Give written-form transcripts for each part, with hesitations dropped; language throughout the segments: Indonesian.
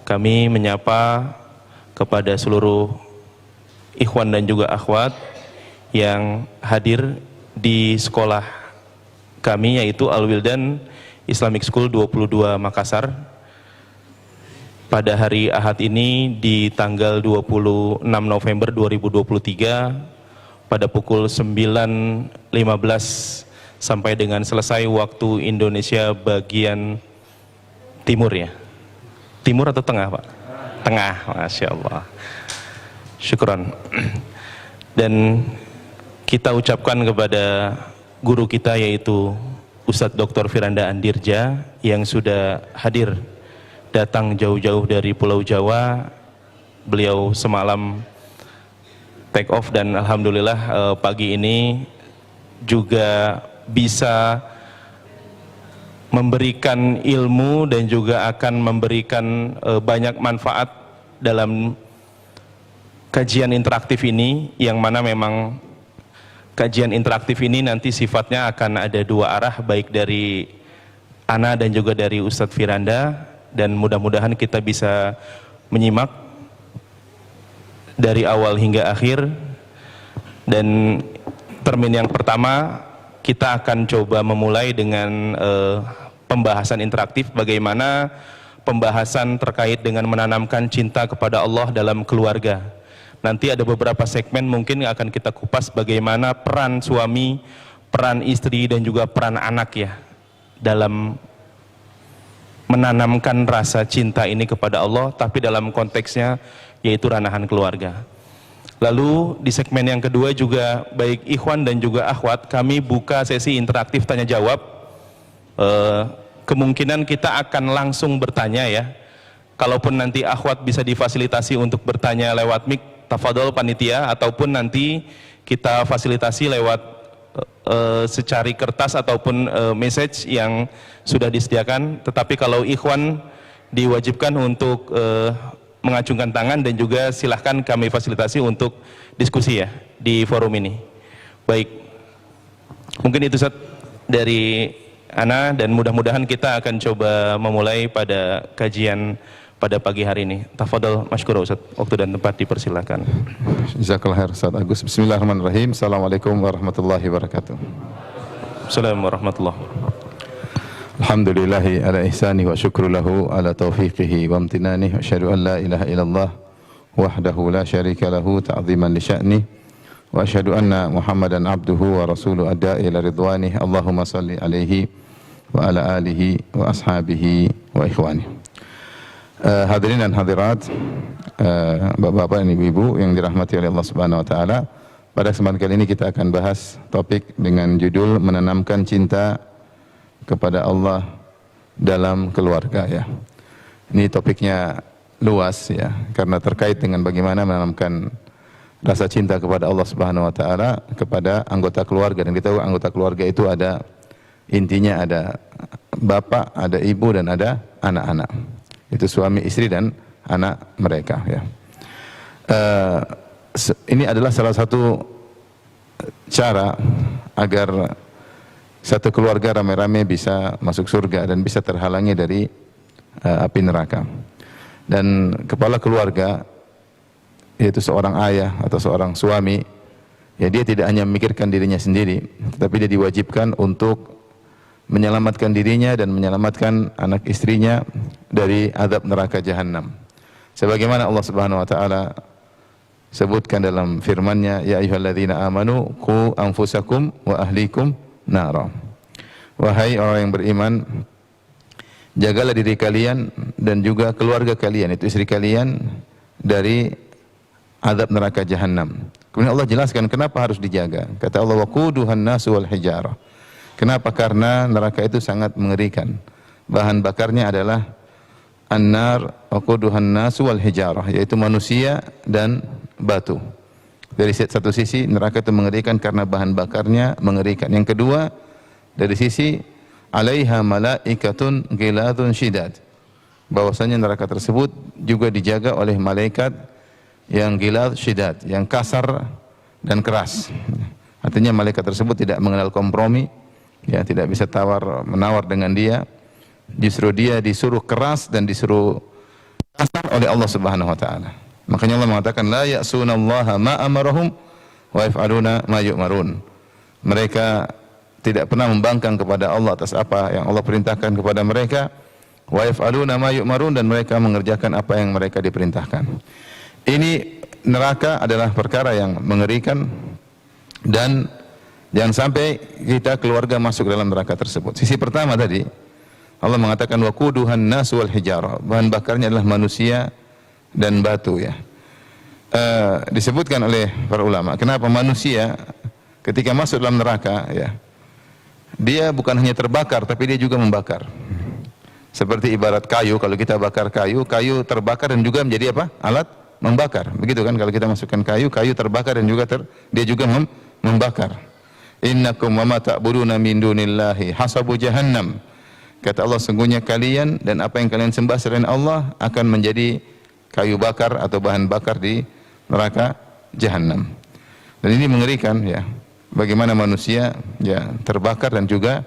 Kami menyapa kepada seluruh ikhwan dan juga akhwat yang hadir di sekolah kami, yaitu Al-Wildan Islamic School 22 Makassar, pada hari Ahad ini di tanggal 26 November 2023 pada pukul 9.15 sampai dengan selesai waktu Indonesia bagian timur, ya. Timur atau tengah, Pak? Tengah, Masya Allah. Syukron. Dan kita ucapkan kepada guru kita, yaitu Ustadz Dr. Firanda Andirja, yang sudah hadir datang jauh-jauh dari Pulau Jawa. Beliau semalam take off dan alhamdulillah pagi ini juga bisa memberikan ilmu dan juga akan memberikan banyak manfaat dalam kajian interaktif ini, yang mana memang kajian interaktif ini nanti sifatnya akan ada dua arah, baik dari Ana dan juga dari Ustadz Firanda, dan mudah-mudahan kita bisa menyimak dari awal hingga akhir. Dan termin yang pertama kita akan coba memulai dengan pembahasan interaktif, bagaimana pembahasan terkait dengan menanamkan cinta kepada Allah dalam keluarga. Nanti ada beberapa segmen mungkin yang akan kita kupas, bagaimana peran suami, peran istri, dan juga peran anak, ya, dalam menanamkan rasa cinta ini kepada Allah, tapi dalam konteksnya yaitu ranahan keluarga. Lalu di segmen yang kedua juga, baik ikhwan dan juga akhwat, kami buka sesi interaktif tanya jawab. Kemungkinan kita akan langsung bertanya, ya. Kalaupun nanti akhwat bisa difasilitasi untuk bertanya lewat mic, tafadhol panitia, ataupun nanti kita fasilitasi lewat secari kertas ataupun message yang sudah disediakan. Tetapi kalau ikhwan diwajibkan untuk mengacungkan tangan, dan juga silahkan kami fasilitasi untuk diskusi, ya, di forum ini. Baik, mungkin itu Ustaz dari Ana, dan mudah-mudahan kita akan coba memulai pada kajian pada pagi hari ini. Tafadhol masykur Ustaz, waktu dan tempat dipersilakan. Jazakallah khair Ustaz Agus. Bismillahirrahmanirrahim. Assalamualaikum warahmatullahi wabarakatuh. Assalamualaikum warahmatullahi wabarakatuh. Alhamdulillahi ala ihsani wa syukru lahu ala taufiqihi wa amtinani wa asyhadu an la ilaha illallah wahdahu la syarika lahu ta'ziman li sya'ni wa asyhadu anna Muhammadan abduhu wa rasuluhu adda'i ila ridwani. Allahumma salli alaihi wa ala alihi wa ashabihi wa ikhwani. Hadirin dan hadirat, bapak-bapak dan ibu-ibu yang dirahmati oleh Allah Subhanahu wa taala, pada kesempatan kali ini kita akan bahas topik dengan judul menanamkan cinta kepada Allah dalam keluarga, ya. Ini topiknya luas, ya, karena terkait dengan bagaimana menanamkan rasa cinta kepada Allah Subhanahu wa taala kepada anggota keluarga. Dan kita tahu anggota keluarga itu ada intinya, ada bapak, ada ibu, dan ada anak-anak. Itu suami, istri, dan anak mereka, ya. Ini adalah salah satu cara agar satu keluarga rame-rame bisa masuk surga dan bisa terhalangi dari api neraka. Dan kepala keluarga, yaitu seorang ayah atau seorang suami, ya, dia tidak hanya memikirkan dirinya sendiri, tetapi dia diwajibkan untuk menyelamatkan dirinya dan menyelamatkan anak istrinya dari azab neraka jahanam. Sebagaimana Allah Subhanahu wa taala sebutkan dalam firman-Nya, ya ayyuhalladzina amanu qu anfusakum wa ahlikum nara. Wahai orang yang beriman, jagalah diri kalian dan juga keluarga kalian, itu istri kalian, dari azab neraka jahanam. Kemudian Allah jelaskan kenapa harus dijaga. Kata Allah, waquduhan nasu wal hijarah. Kenapa? Karena neraka itu sangat mengerikan. Bahan bakarnya adalah an-nar waquduhan nasu wal hijarah, yaitu manusia dan batu. Dari satu sisi neraka itu mengerikan karena bahan bakarnya mengerikan. Yang kedua, dari sisi alaiha malaikatun ghiladun syidad, bahwasanya neraka tersebut juga dijaga oleh malaikat yang ghilad syidad, yang kasar dan keras. Artinya malaikat tersebut tidak mengenal kompromi, ya, tidak bisa tawar menawar dengan dia, Justru dia disuruh keras dan disuruh kasar oleh Allah Subhanahu wa taala. Makanya Allah mengatakan la ya'sunallaha ma amarahum wa yaf'aluna ma yu'marun. Mereka tidak pernah membangkang kepada Allah atas apa yang Allah perintahkan kepada mereka, wa yaf'aluna ma yu'marun, dan mereka mengerjakan apa yang mereka diperintahkan. Ini neraka adalah perkara yang mengerikan, dan jangan sampai kita keluarga masuk dalam neraka tersebut. Sisi pertama tadi Allah mengatakan waquduhan nas wal hijarah, bahan bakarnya adalah manusia dan batu, ya. Disebutkan oleh para ulama kenapa manusia ketika masuk dalam neraka, ya, dia bukan hanya terbakar tapi dia juga membakar. Seperti ibarat kayu, kalau kita bakar kayu, kayu terbakar dan juga menjadi apa? Alat membakar. Begitu kan, kalau kita masukkan kayu, kayu terbakar dan juga dia juga membakar. Innakum wa ma ta'buduna min dunillahi hasabu jahannam. Kata Allah, sungguhnya kalian dan apa yang kalian sembah selain Allah akan menjadi kayu bakar atau bahan bakar di neraka Jahannam. Dan ini mengerikan, ya. Bagaimana manusia, ya, terbakar dan juga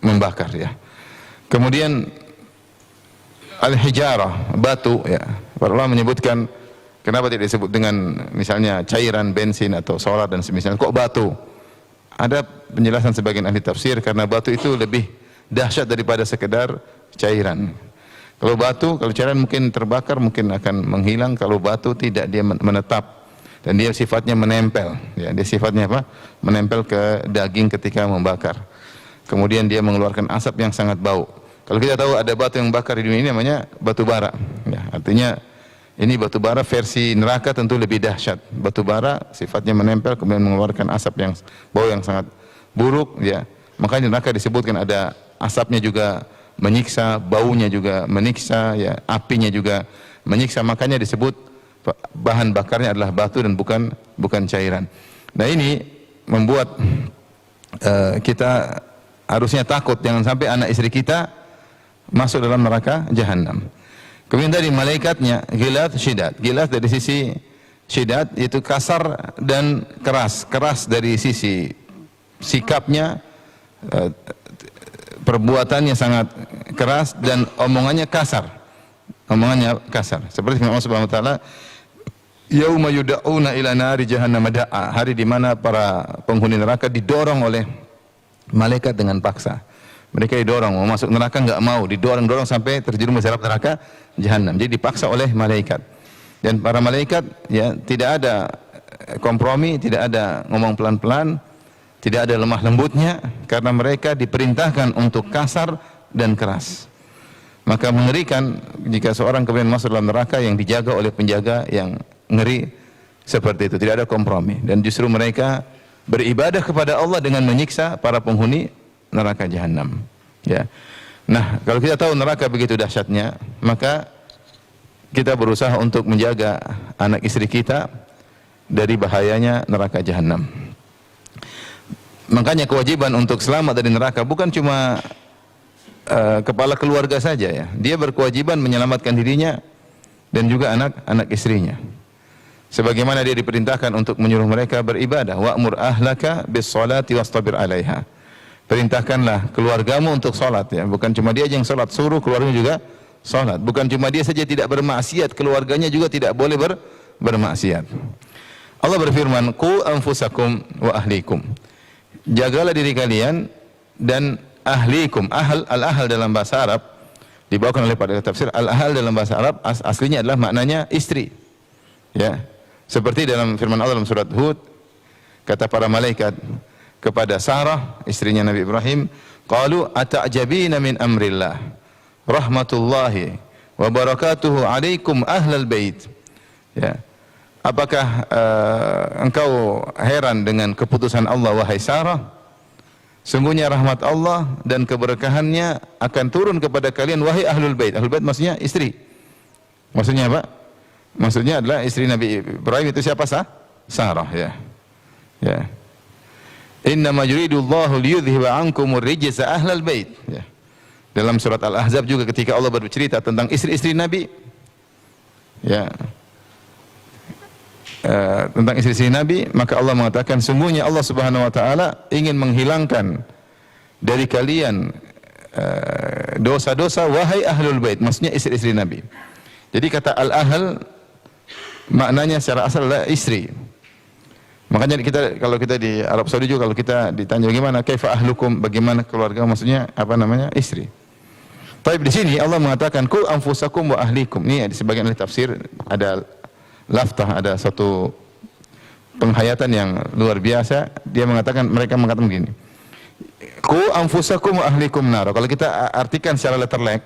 membakar, ya. Kemudian al-hijarah, batu, ya. Para ulama menyebutkan kenapa tidak disebut dengan misalnya cairan bensin atau solar dan semisalnya, kok batu? Ada penjelasan sebagian ahli tafsir karena batu itu lebih dahsyat daripada sekedar cairan. Kalau batu, kalau cairan mungkin terbakar, mungkin akan menghilang. Kalau batu tidak, dia menetap dan dia sifatnya menempel. Ya, dia sifatnya apa? Menempel ke daging ketika membakar. Kemudian dia mengeluarkan asap yang sangat bau. Kalau kita tahu ada batu yang bakar di dunia ini namanya batu bara. Ya, artinya ini batu bara versi neraka tentu lebih dahsyat. Batu bara sifatnya menempel kemudian mengeluarkan asap yang bau yang sangat buruk, ya. Makanya neraka disebutkan ada asapnya juga menyiksa, baunya juga menyiksa, ya, apinya juga menyiksa. Makanya disebut bahan bakarnya adalah batu dan bukan cairan. Nah, ini membuat kita harusnya takut jangan sampai anak istri kita masuk dalam neraka Jahannam. Kemudian dari malaikatnya Ghilath Shidad. Ghilath dari sisi Shidad yaitu kasar dan keras. Keras dari sisi sikapnya, perbuatannya sangat keras dan omongannya kasar. Omongannya kasar. Seperti firman Allah Subhanahu wa taala, "Yauma yud'auna ila nari jahannam da'a." Hari di mana para penghuni neraka didorong oleh malaikat dengan paksa. Mereka didorong mau masuk neraka, enggak mau, didorong-dorong sampai terjerumus dalam neraka Jahannam. Jadi dipaksa oleh malaikat. Dan para malaikat, ya, tidak ada kompromi, tidak ada ngomong pelan-pelan, tidak ada lemah lembutnya, karena mereka diperintahkan untuk kasar dan keras. Maka mengerikan jika seorang kemudian masuk dalam neraka yang dijaga oleh penjaga yang ngeri seperti itu, tidak ada kompromi. Dan justru mereka beribadah kepada Allah dengan menyiksa para penghuni neraka Jahannam. Ya. Nah, kalau kita tahu neraka begitu dahsyatnya, maka kita berusaha untuk menjaga anak istri kita dari bahayanya neraka Jahannam. Makanya kewajiban untuk selamat dari neraka bukan cuma kepala keluarga saja, ya. Dia berkewajiban menyelamatkan dirinya dan juga anak-anak istrinya. Sebagaimana dia diperintahkan untuk menyuruh mereka beribadah, wa'mur ahlaka bis-sholati wastabir 'alaiha. Perintahkanlah keluargamu untuk salat, ya. Bukan cuma dia yang salat, suruh keluarganya juga salat. Bukan cuma dia saja tidak bermaksiat, keluarganya juga tidak boleh bermaksiat. Allah berfirman, "Qu anfusakum wa ahlikum." Jagalah diri kalian dan ahlikum. Al-ahl dalam bahasa Arab dibawakan oleh pada tafsir, al-ahl dalam bahasa Arab aslinya adalah maknanya istri. Ya. Seperti dalam firman Allah dalam surat Hud, kata para malaikat kepada Sarah, istrinya Nabi Ibrahim, qalu ata'jabina min amrillah rahmatullahi wa barakatuhu alaikum ahlal bait. Ya. Apakah engkau heran dengan keputusan Allah, wahai Sarah? Sungguhnya rahmat Allah dan keberkahannya akan turun kepada kalian, wahai ahlul bait. Ahlul bait maksudnya istri. Maksudnya apa? Maksudnya adalah istri Nabi Ibrahim itu siapa? Sarah, ya. Ya. Innama yuridullahu liyudhhiba ankumur rijsa ahlal bait. Ya. Dalam surat Al-Ahzab juga ketika Allah bercerita tentang istri-istri Nabi, ya, tentang istri-istri Nabi, maka Allah mengatakan sungguhnya Allah Subhanahu wa taala ingin menghilangkan dari kalian dosa-dosa wahai ahlul bait, maksudnya istri-istri Nabi. Jadi kata al-ahl maknanya secara asal adalah istri. Makanya kalau kita di Arab Saudi juga, kalau kita ditanya bagaimana kaifa ahlukum, bagaimana keluarga, maksudnya apa namanya? Istri. Tapi di sini Allah mengatakan ku anfusakum wa ahlikum. Ini di sebagian ahli tafsir ada laftah, ada satu penghayatan yang luar biasa. Dia mengatakan, mereka mengatakan begini. Ku anfusakum wa ahlikum nar. Kalau kita artikan secara letterlek,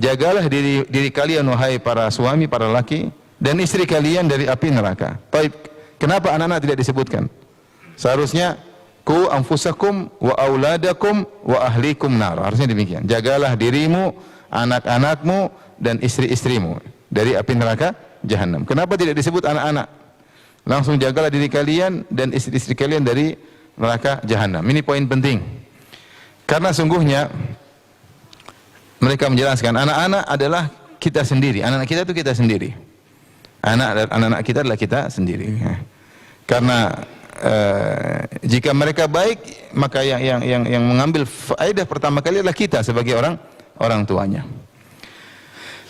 jagalah diri kalian wahai para suami, para laki, dan istri kalian dari api neraka. Baik, kenapa anak-anak tidak disebutkan? Seharusnya ku anfusakum wa auladakum wa ahlikum nar. Harusnya demikian. Jagalah dirimu, anak-anakmu, dan istri-istrimu dari api neraka Jahannam. Kenapa tidak disebut anak-anak? Langsung jagalah diri kalian dan istri-istri kalian dari neraka Jahannam. Ini poin penting. Karena sungguhnya mereka menjelaskan anak-anak adalah kita sendiri. Anak-anak kita itu kita sendiri. Anak-anak kita adalah kita sendiri. Karena jika mereka baik, maka yang mengambil faedah pertama kali adalah kita sebagai orang tuanya.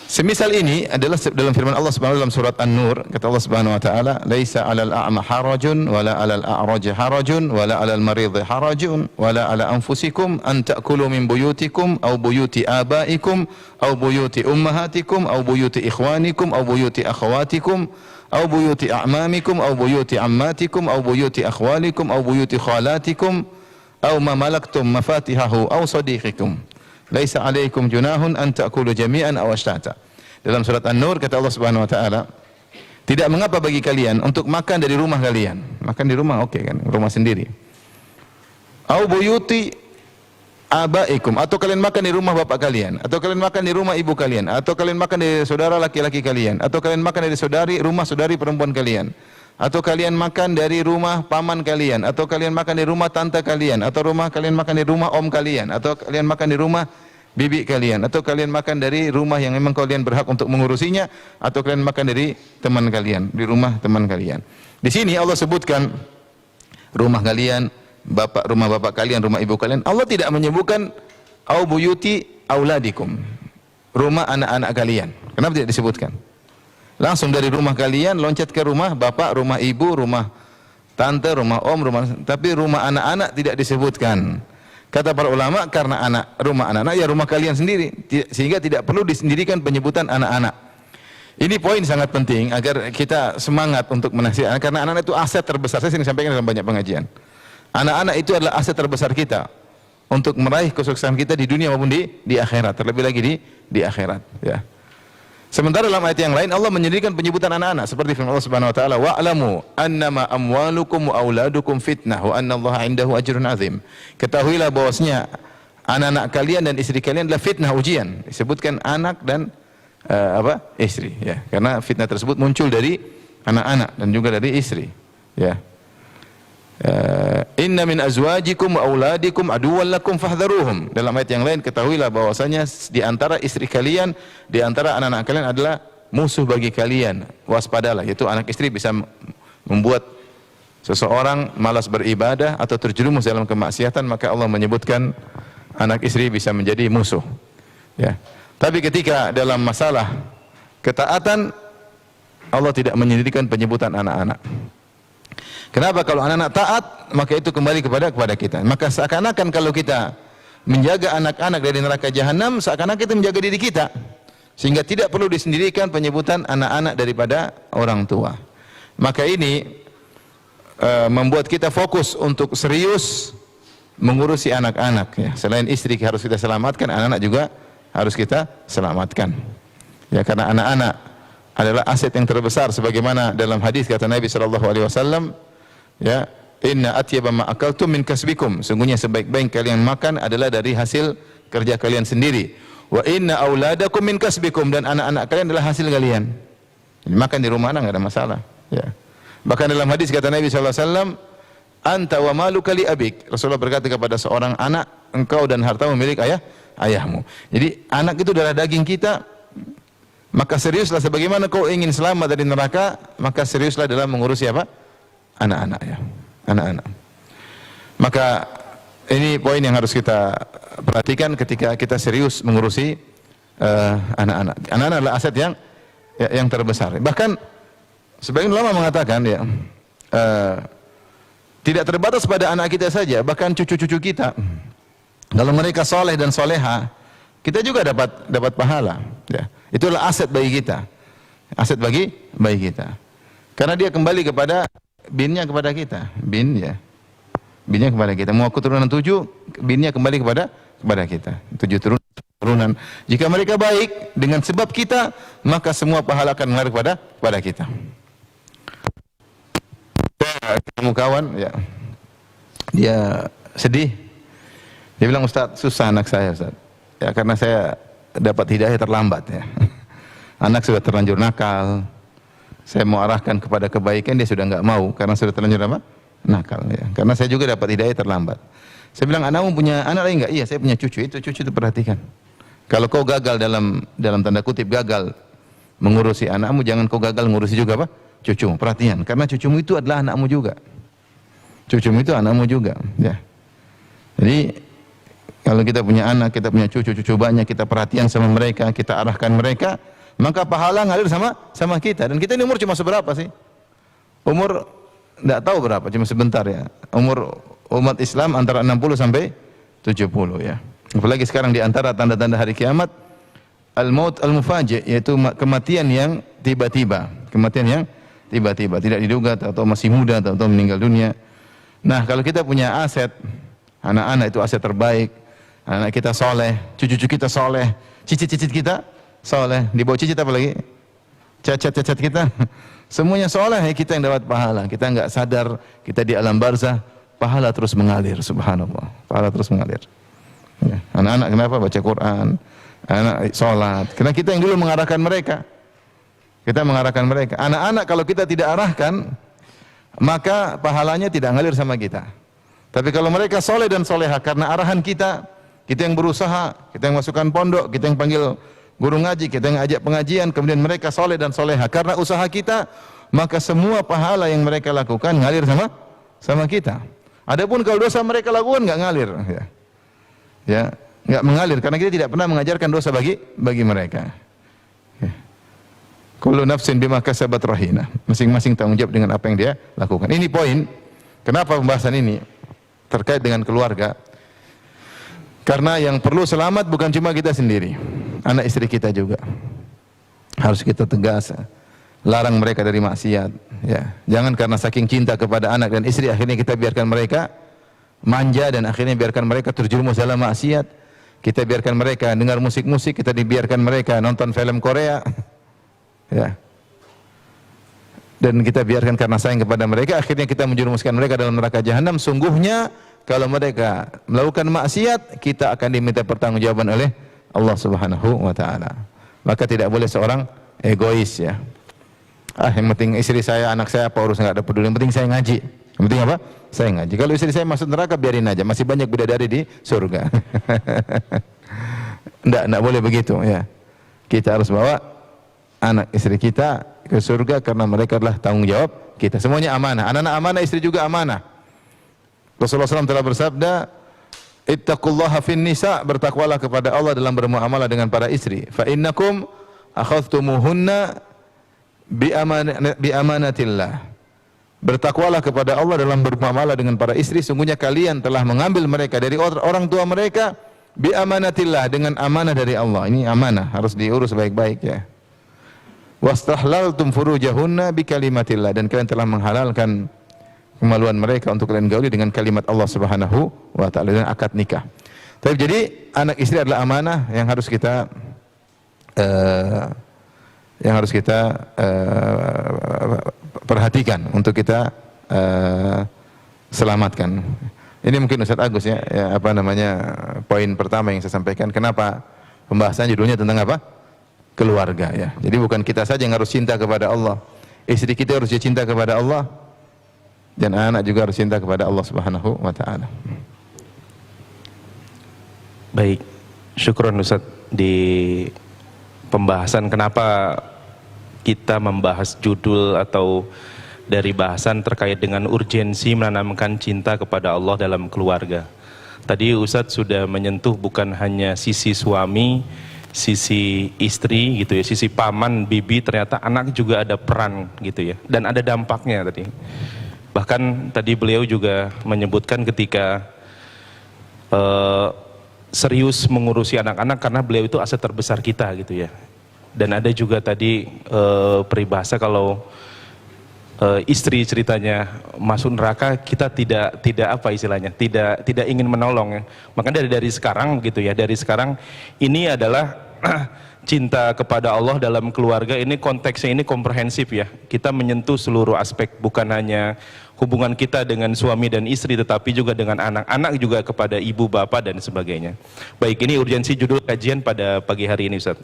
Semisal ini adalah dalam firman Allah Subhanahu wa taala dalam surat An-Nur, kata Allah Subhanahu wa taala, "Laisa 'alal a'ma harajun wala 'alal a'raj harajun wala 'alal marid harajun wala 'ala anfusikum an ta'kulu min buyutikum aw buyuti abaikum aw buyuti ummahatikum aw buyuti ikhwanikum aw buyuti akhawatikum aw buyuti a'mamikum aw buyuti ammatikum aw buyuti akhwalikum aw buyuti khalatikum aw ma malaktum mafatihahu aw sadiqikum. Laisa 'alaikum junahun an ta'kulu jami'an aw ashtata." Dalam surat An-Nur kata Allah Subhanahu wa taala, tidak mengapa bagi kalian untuk makan dari rumah kalian. Makan di rumah oke kan, rumah sendiri. Au buyuti abaikum, atau kalian makan di rumah bapak kalian, atau kalian makan di rumah ibu kalian, atau kalian makan dari saudara laki-laki kalian, atau kalian makan dari rumah saudari perempuan kalian, atau kalian makan dari rumah paman kalian, atau kalian makan di rumah tante kalian, atau kalian makan di rumah om kalian, atau kalian makan di rumah bibi kalian, atau kalian makan dari rumah yang memang kalian berhak untuk mengurusinya, atau kalian makan dari teman kalian, di rumah teman kalian. Di sini Allah sebutkan rumah kalian, rumah bapak kalian, rumah ibu kalian. Allah tidak menyebutkan au buyuti auladikum, rumah anak-anak kalian. Kenapa tidak disebutkan? Langsung dari rumah kalian loncat ke rumah bapak, rumah ibu, rumah tante, rumah om, tapi rumah anak-anak tidak disebutkan. Kata para ulama, karena rumah anak-anak ya rumah kalian sendiri, sehingga tidak perlu disendirikan penyebutan anak-anak. Ini poin sangat penting agar kita semangat untuk menasihati, karena anak-anak itu aset terbesar. Saya sering sampaikan dalam banyak pengajian. Anak-anak itu adalah aset terbesar kita untuk meraih kesuksesan kita di dunia maupun di akhirat, terlebih lagi di akhirat, ya. Sementara dalam ayat yang lain Allah menyediakan penyebutan anak-anak seperti firman Allah Subhanahu wa taala, wa'lamu annama amwalukum wa auladukum fitnah wa annallaha 'indahu ajrun 'azim. Ketahuilah bahwasanya anak-anak kalian dan istri kalian adalah fitnah, ujian. Disebutkan anak dan istri, ya. Karena fitnah tersebut muncul dari anak-anak dan juga dari istri, ya. Inna min azwajikum wa auladikum aduwwan lakum fahdharuhum. Dalam ayat yang lain, ketahuilah bahwasanya di antara istri kalian, di antara anak-anak kalian adalah musuh bagi kalian. Waspadalah, yaitu anak istri bisa membuat seseorang malas beribadah atau terjerumus dalam kemaksiatan, maka Allah menyebutkan anak istri bisa menjadi musuh, ya. Tapi ketika dalam masalah ketaatan, Allah tidak menyendirikan penyebutan anak-anak. Kenapa? Kalau anak-anak taat, maka itu kembali kepada kita. Maka seakan-akan kalau kita menjaga anak-anak dari neraka Jahannam, seakan-akan kita menjaga diri kita, sehingga tidak perlu disendirikan penyebutan anak-anak daripada orang tua. Maka ini membuat kita fokus untuk serius mengurusi anak-anak, ya. Selain istri harus kita selamatkan, anak-anak juga harus kita selamatkan, ya. Karena anak-anak adalah aset yang terbesar, sebagaimana dalam hadis kata Nabi SAW, ya, inna atyaba ma akaltum min kasbikum, sungguhnya sebaik-baik kalian makan adalah dari hasil kerja kalian sendiri. Wa inna auladakum min kasbikum, dan anak-anak kalian adalah hasil kalian. Jadi makan di rumah anak enggak ada masalah, ya. Bahkan dalam hadis kata Nabi SAW, anta wa maluka li abik. Rasulullah berkata kepada seorang anak, engkau dan hartamu milik ayahmu. Jadi anak itu adalah daging kita. Maka seriuslah, sebagaimana kau ingin selamat dari neraka, maka seriuslah dalam mengurusi anak-anak, ya. Anak-anak. Maka ini poin yang harus kita perhatikan ketika kita serius mengurusi anak-anak. Anak-anak adalah aset yang terbesar. Bahkan sebagian ulama mengatakan ya, tidak terbatas pada anak kita saja, bahkan cucu-cucu kita. Kalau mereka soleh dan soleha, kita juga dapat pahala. Ya. Itulah aset bagi kita, aset bagi kita. Karena dia kembali kepada binnya kepada kita, binnya kepada kita. Mau keturunan 7, binnya kembali kepada kita. 7 turunan. Jika mereka baik dengan sebab kita, maka semua pahala akan mengalir kepada kita. Ketemu kawan, ya, dia sedih. Dia bilang, Ustaz, susah anak saya, Ustaz. Ya, karena saya dapat hidayah terlambat, ya. Anak sudah terlanjur nakal. Saya mau arahkan kepada kebaikan, dia sudah enggak mau karena sudah terlanjur apa? Nakal, ya. Karena saya juga dapat hidayah terlambat. Saya bilang, anakmu punya anak lagi enggak? Iya, saya punya cucu. Cucu itu perhatikan. Kalau kau gagal dalam tanda kutip gagal mengurusi anakmu, jangan kau gagal mengurusi juga apa? Cucumu. Perhatian, karena cucumu itu adalah anakmu juga. Cucumu itu anakmu juga, ya. Jadi kalau kita punya anak, kita punya cucu banyak, kita perhatian sama mereka, kita arahkan mereka, maka pahala ngalir sama kita. Dan kita ini umur cuma seberapa sih? Umur enggak tahu berapa, cuma sebentar ya. Umur umat Islam antara 60 sampai 70 ya. Apalagi sekarang di antara tanda-tanda hari kiamat, al-maut al-mufaji', yaitu kematian yang tiba-tiba. Kematian yang tiba-tiba, tidak diduga, atau masih muda, atau meninggal dunia. Nah, kalau kita punya aset, anak-anak itu aset terbaik, anak kita soleh, cucu-cucu kita soleh, cicit-cicit kita soleh, di bawah cicit apa lagi? Cacat-cacat kita, semuanya soleh, ya kita yang dapat pahala. Kita enggak sadar, kita di alam barzah, pahala terus mengalir, subhanallah, pahala terus mengalir. Ya. Anak-anak kenapa baca Quran, anak sholat, karena kita yang dulu mengarahkan mereka. Kita mengarahkan mereka. Anak-anak kalau kita tidak arahkan, maka pahalanya tidak ngalir sama kita. Tapi kalau mereka soleh dan soleha karena arahan kita yang berusaha, kita yang masukkan pondok, kita yang panggil guru ngaji, kita yang ajak pengajian, kemudian mereka soleh dan soleha karena usaha kita, maka semua pahala yang mereka lakukan ngalir sama kita. Adapun kalau dosa mereka lakukan nggak ngalir, ya nggak mengalir karena kita tidak pernah mengajarkan dosa bagi mereka. Kullu nafsin bima kasabat rahina. Masing-masing tanggung jawab dengan apa yang dia lakukan. Ini poin. Kenapa pembahasan ini terkait dengan keluarga? Karena yang perlu selamat bukan cuma kita sendiri, anak istri kita juga. Harus kita tegas, larang mereka dari maksiat. Ya, jangan karena saking cinta kepada anak dan istri akhirnya kita biarkan mereka manja dan akhirnya biarkan mereka terjerumus dalam maksiat. Kita biarkan mereka dengar musik-musik, kita dibiarkan mereka nonton film Korea. Ya. Dan kita biarkan karena sayang kepada mereka, akhirnya kita menjerumuskan mereka dalam neraka jahanam. Sungguhnya kalau mereka melakukan maksiat, kita akan diminta pertanggungjawaban oleh Allah Subhanahu wa taala. Maka tidak boleh seorang egois ya. Yang penting istri saya, anak saya apa urusan, enggak ada peduli. Yang penting saya ngaji. Yang penting apa? Saya ngaji. Kalau istri saya masuk neraka biarin aja, masih banyak bidadari di surga. Enggak boleh begitu ya. Kita harus bawa anak istri kita ke surga karena mereka adalah tanggung jawab kita. Semuanya amanah. Anak-anak amanah, istri juga amanah. Rasulullah SAW telah bersabda, ittaqullaha fin nisa, bertakwalah kepada Allah dalam bermuamalah dengan para istri. Fa innakum akhadhtumuhunna bi amanatillah. Bertakwalah kepada Allah dalam bermuamalah dengan para istri, sungguhnya kalian telah mengambil mereka dari orang tua mereka bi amanatillah, dengan amanah dari Allah. Ini amanah, harus diurus baik-baik ya. Wastahlaltum furujahunna bi kalimatillah, dan kalian telah menghalalkan kemaluan mereka untuk kalian gauli dengan kalimat Allah Subhanahu wa taala, dan akad nikah. Tapi jadi anak istri adalah amanah yang harus kita perhatikan untuk kita selamatkan. Ini mungkin Ustaz Agus ya, poin pertama yang saya sampaikan. Kenapa pembahasan judulnya tentang apa? Keluarga ya. Jadi bukan kita saja yang harus cinta kepada Allah. Istri kita harus cinta kepada Allah, dan anak juga harus cinta kepada Allah Subhanahu wa taala. Baik, syukron Ustaz di pembahasan kenapa kita membahas judul atau dari bahasan terkait dengan urgensi menanamkan cinta kepada Allah dalam keluarga. Tadi Ustadz sudah menyentuh bukan hanya sisi suami, sisi istri gitu ya, sisi paman, bibi, ternyata anak juga ada peran gitu ya, dan ada dampaknya tadi. Bahkan tadi beliau juga menyebutkan ketika serius mengurusi anak-anak karena beliau itu aset terbesar kita gitu ya. Dan ada juga tadi peribahasa kalau istri ceritanya masuk neraka, kita tidak apa istilahnya, tidak ingin menolong ya. Maka dari sekarang gitu ya, dari sekarang ini adalah cinta kepada Allah dalam keluarga ini, konteksnya ini komprehensif ya. Kita menyentuh seluruh aspek, bukan hanya hubungan kita dengan suami dan istri, tetapi juga dengan anak-anak, juga kepada ibu, bapak, dan sebagainya. Baik, ini urgensi judul kajian pada pagi hari ini, Ustaz.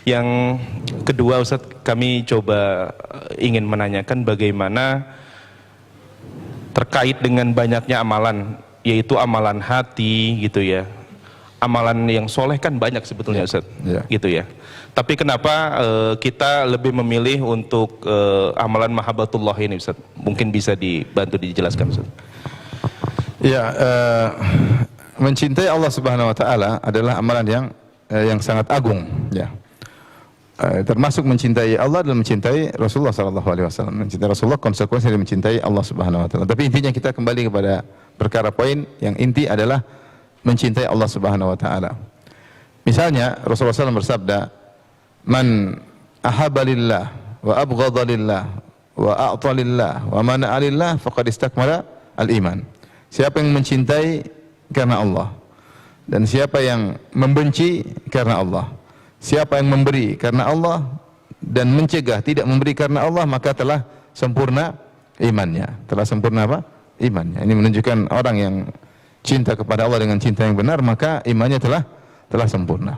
Yang kedua, Ustaz, kami coba ingin menanyakan bagaimana terkait dengan banyaknya amalan, yaitu amalan hati gitu ya. Amalan yang soleh kan banyak sebetulnya, Ustaz, gitu ya. Tapi kenapa kita lebih memilih untuk amalan mahabbatullah ini, Ustaz? Mungkin bisa dibantu dijelaskan, Ustaz. Ya, mencintai Allah Subhanahu Wa Taala adalah amalan yang sangat agung, ya. Termasuk mencintai Allah dan mencintai Rasulullah Sallallahu Alaihi Wasallam. Mencintai Rasulullah konsekuensi dari mencintai Allah Subhanahu Wa Taala. Tapi intinya kita kembali kepada perkara poin yang inti adalah mencintai Allah Subhanahu Wa Taala. Misalnya Rasulullah SAW bersabda, "Man ahabba lillah wa abghadha lillah wa a'ta lillah wa mana'a lillah faqad istakmala al-iman." Siapa yang mencintai karena Allah dan siapa yang membenci karena Allah, siapa yang memberi karena Allah dan mencegah tidak memberi karena Allah, maka telah sempurna imannya. Telah sempurna apa? Imannya. Ini menunjukkan orang yang cinta kepada Allah dengan cinta yang benar, maka imannya telah sempurna.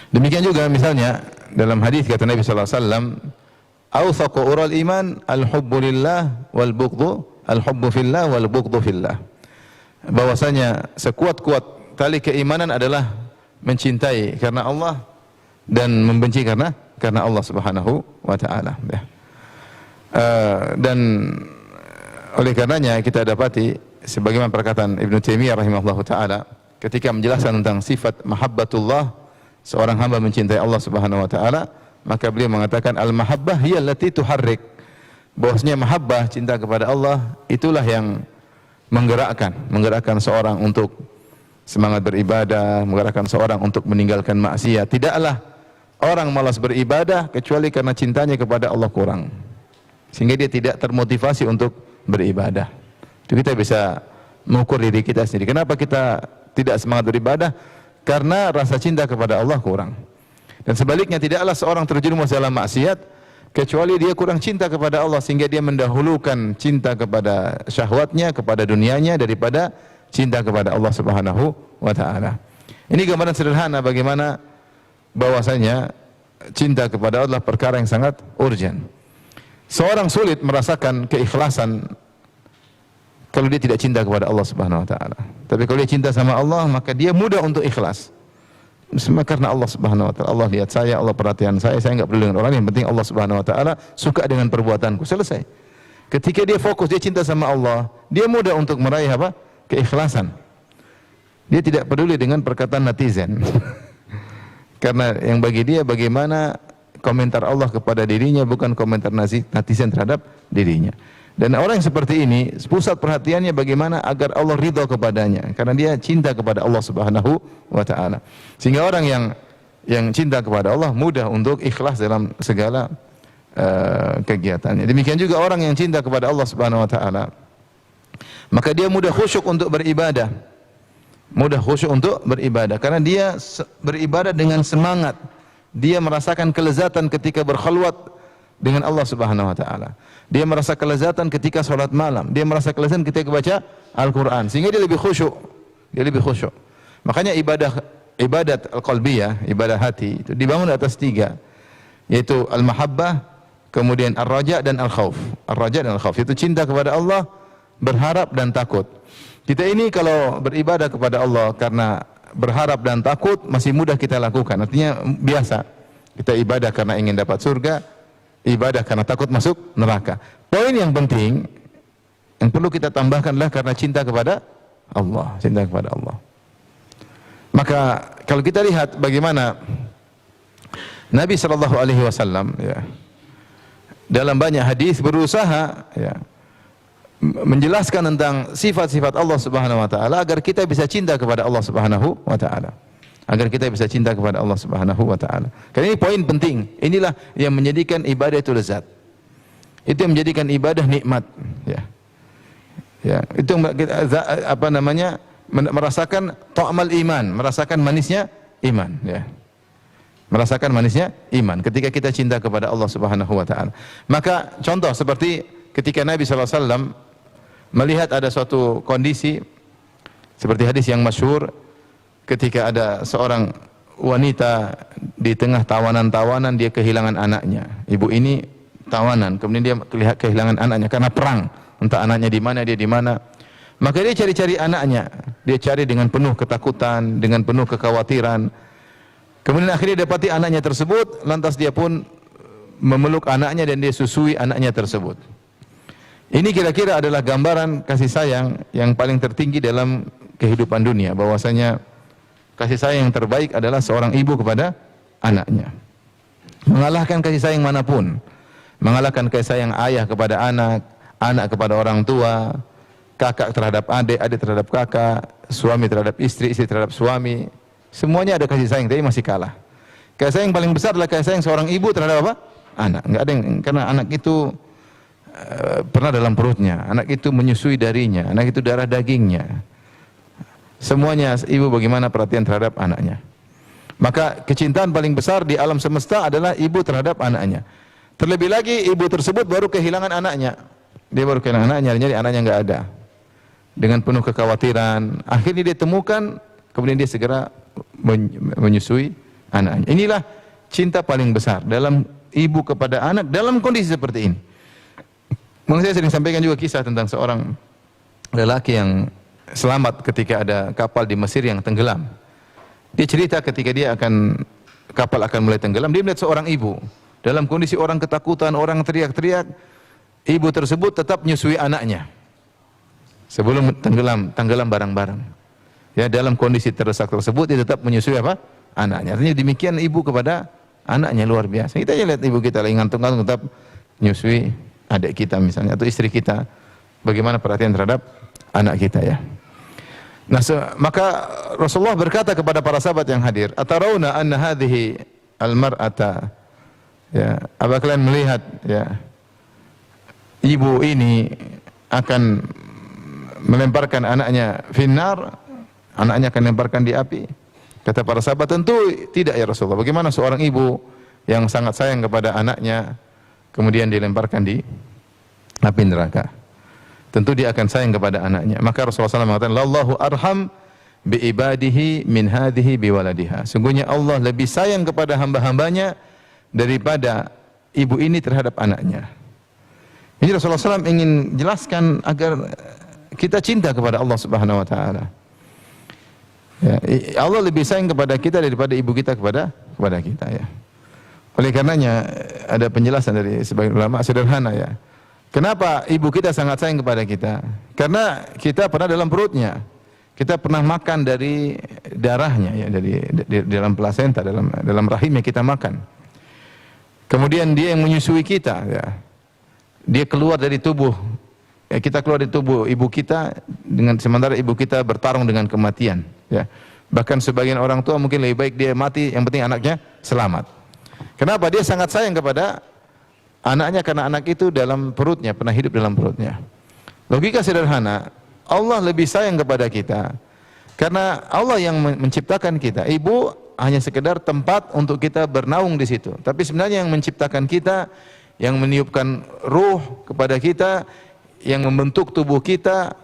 Demikian juga misalnya dalam hadis kata Nabi sallallahu alaihi wasallam, "Awthaqu ural iman al-hubbu lillah wal bughdhu al-hubbu fillah wal bughdhu fillah." Bahwasanya sekuat-kuat tali keimanan adalah mencintai karena Allah dan membenci karena Allah Subhanahu wa taala, ya. Dan oleh karenanya kita dapati sebagaimana perkataan Ibnu Taimiyah rahimahullahu taala ketika menjelaskan tentang sifat mahabbatullah, seorang hamba mencintai Allah Subhanahu wa taala, maka beliau mengatakan al-mahabbah hiya allati tuharrik. Bahwasanya mahabbah, cinta kepada Allah, itulah yang menggerakkan seorang untuk semangat beribadah, menggerakkan seorang untuk meninggalkan maksiat. Tidaklah orang malas beribadah kecuali karena cintanya kepada Allah kurang, sehingga dia tidak termotivasi untuk beribadah. Itu kita bisa mengukur diri kita sendiri. Kenapa kita tidak semangat beribadah? Karena rasa cinta kepada Allah kurang. Dan sebaliknya, tidaklah seorang terjerumus dalam maksiat kecuali dia kurang cinta kepada Allah, sehingga dia mendahulukan cinta kepada syahwatnya, kepada dunianya, daripada cinta kepada Allah Subhanahu wa taala. Ini gambaran sederhana bagaimana bahwasanya cinta kepada Allah perkara yang sangat urgent. Seorang sulit merasakan keikhlasan kalau dia tidak cinta kepada Allah Subhanahu wa taala. Tapi kalau dia cinta sama Allah, maka dia mudah untuk ikhlas. Semua karena Allah Subhanahu wa taala. Allah lihat saya, Allah perhatian saya enggak peduli dengan orang, yang penting Allah Subhanahu wa taala suka dengan perbuatanku, selesai. Ketika dia fokus, dia cinta sama Allah, dia mudah untuk meraih apa? Keikhlasan. Dia tidak peduli dengan perkataan netizen. Karena yang bagi dia bagaimana komentar Allah kepada dirinya, bukan komentar netizen terhadap dirinya. Dan orang yang seperti ini, pusat perhatiannya bagaimana agar Allah ridha kepadanya, karena dia cinta kepada Allah Subhanahu wa taala. Sehingga orang yang cinta kepada Allah mudah untuk ikhlas dalam segala kegiatannya. Demikian juga orang yang cinta kepada Allah Subhanahu wa taala, maka dia mudah khusyuk untuk beribadah. Mudah khusyuk untuk beribadah karena dia beribadah dengan semangat. Dia merasakan kelezatan ketika berkhulwat dengan Allah Subhanahu wa taala. Dia merasa kelezatan ketika salat malam, dia merasa kelezatan ketika baca Al-Qur'an, sehingga dia lebih khusyuk. Dia lebih khusyuk. Makanya ibadat al-qalbiyah, ibadah hati itu dibangun atas 3, yaitu al-mahabbah, kemudian ar-raja dan al-khauf. Ar-raja dan al-khauf itu cinta kepada Allah, berharap dan takut. Kita ini kalau beribadah kepada Allah karena berharap dan takut masih mudah kita lakukan. Artinya biasa. Kita ibadah karena ingin dapat surga, ibadah karena takut masuk neraka. Poin yang penting yang perlu kita tambahkan adalah karena cinta kepada Allah, cinta kepada Allah. Maka kalau kita lihat bagaimana Nabi sallallahu alaihi wasallam ya, dalam banyak hadis berusaha ya, menjelaskan tentang sifat-sifat Allah Subhanahu wa taala agar kita bisa cinta kepada Allah Subhanahu wa taala. Agar kita bisa cinta kepada Allah Subhanahu wa taala. Karena ini poin penting. Inilah yang menjadikan ibadah itu lezat. Itu yang menjadikan ibadah nikmat, ya. Ya, itu apa namanya? Merasakan ta'mal iman, merasakan manisnya iman, ya. Merasakan manisnya iman ketika kita cinta kepada Allah Subhanahu wa taala. Maka contoh seperti ketika Nabi sallallahu alaihi wasallam melihat ada suatu kondisi seperti hadis yang masyhur ketika ada seorang wanita di tengah tawanan-tawanan, dia kehilangan anaknya. Ibu ini tawanan, kemudian dia kehilangan anaknya karena perang. Entah anaknya di mana, dia di mana. Maka dia cari-cari anaknya. Dia cari dengan penuh ketakutan, dengan penuh kekhawatiran. Kemudian akhirnya dapati anaknya tersebut, lantas dia pun memeluk anaknya dan dia susui anaknya tersebut. Ini kira-kira adalah gambaran kasih sayang yang paling tertinggi dalam kehidupan dunia, bahwasanya kasih sayang yang terbaik adalah seorang ibu kepada anaknya. Mengalahkan kasih sayang manapun. Mengalahkan kasih sayang ayah kepada anak, anak kepada orang tua, kakak terhadap adik, adik terhadap kakak, suami terhadap istri, istri terhadap suami. Semuanya ada kasih sayang, tapi masih kalah. Kasih sayang paling besar adalah kasih sayang seorang ibu terhadap apa? Anak. Enggak ada yang, karena anak itu pernah dalam perutnya, anak itu menyusui darinya, anak itu darah dagingnya. Semuanya ibu bagaimana perhatian terhadap anaknya. Maka kecintaan paling besar di alam semesta adalah ibu terhadap anaknya. Terlebih lagi ibu tersebut baru kehilangan anaknya. Dia baru kehilangan anaknya, jadi anaknya enggak ada. Dengan penuh kekhawatiran, akhirnya dia temukan, kemudian dia segera menyusui anaknya. Inilah cinta paling besar dalam ibu kepada anak dalam kondisi seperti ini. Mungkin saya sering sampaikan juga kisah tentang seorang lelaki yang selamat ketika ada kapal di Mesir yang tenggelam. Dia cerita ketika kapal akan mulai tenggelam, dia melihat seorang ibu dalam kondisi orang ketakutan, orang teriak-teriak. Ibu tersebut tetap menyusui anaknya sebelum tenggelam barang-barang. Ya, dalam kondisi terdesak tersebut dia tetap menyusui apa? Anaknya. Artinya demikian ibu kepada anaknya, luar biasa. Kita aja lihat ibu kita lagi ngantuk-ngantuk tetap menyusui adik kita misalnya atau istri kita. Bagaimana perhatian terhadap anak kita, ya. Nah, maka Rasulullah berkata kepada para sahabat yang hadir, "Atarawna anna hadhihi al-mar'ata?" Ya, apa kalian melihat, ya, ibu ini akan melemparkan anaknya finnar, anaknya akan lemparkan di api? Kata para sahabat, tentu tidak ya Rasulullah. Bagaimana seorang ibu yang sangat sayang kepada anaknya kemudian dilemparkan di api neraka? Tentu dia akan sayang kepada anaknya. Maka Rasulullah SAW mengatakan, "Lallahu arham bi ibadihi min hadhihi bi waladiha." Sungguhnya Allah lebih sayang kepada hamba-hambanya daripada ibu ini terhadap anaknya. Ini Rasulullah SAW ingin jelaskan agar kita cinta kepada Allah Subhanahu wa taala. Ya, Allah lebih sayang kepada kita daripada ibu kita kepada kita, ya. Oleh karenanya ada penjelasan dari sebagian ulama sederhana, ya. Kenapa ibu kita sangat sayang kepada kita? Karena kita pernah dalam perutnya. Kita pernah makan dari darahnya, ya, dari dalam plasenta, dalam rahimnya kita makan. Kemudian dia yang menyusui kita, ya. Dia keluar dari tubuh, ya, kita keluar dari tubuh ibu kita sementara ibu kita bertarung dengan kematian, ya. Bahkan sebagian orang tua mungkin lebih baik dia mati, yang penting anaknya selamat. Kenapa? Dia sangat sayang kepada anaknya karena anak itu dalam perutnya, pernah hidup dalam perutnya. Logika sederhana, Allah lebih sayang kepada kita karena Allah yang menciptakan kita. Ibu hanya sekedar tempat untuk kita bernaung di situ. Tapi sebenarnya yang menciptakan kita, yang meniupkan ruh kepada kita, yang membentuk tubuh kita,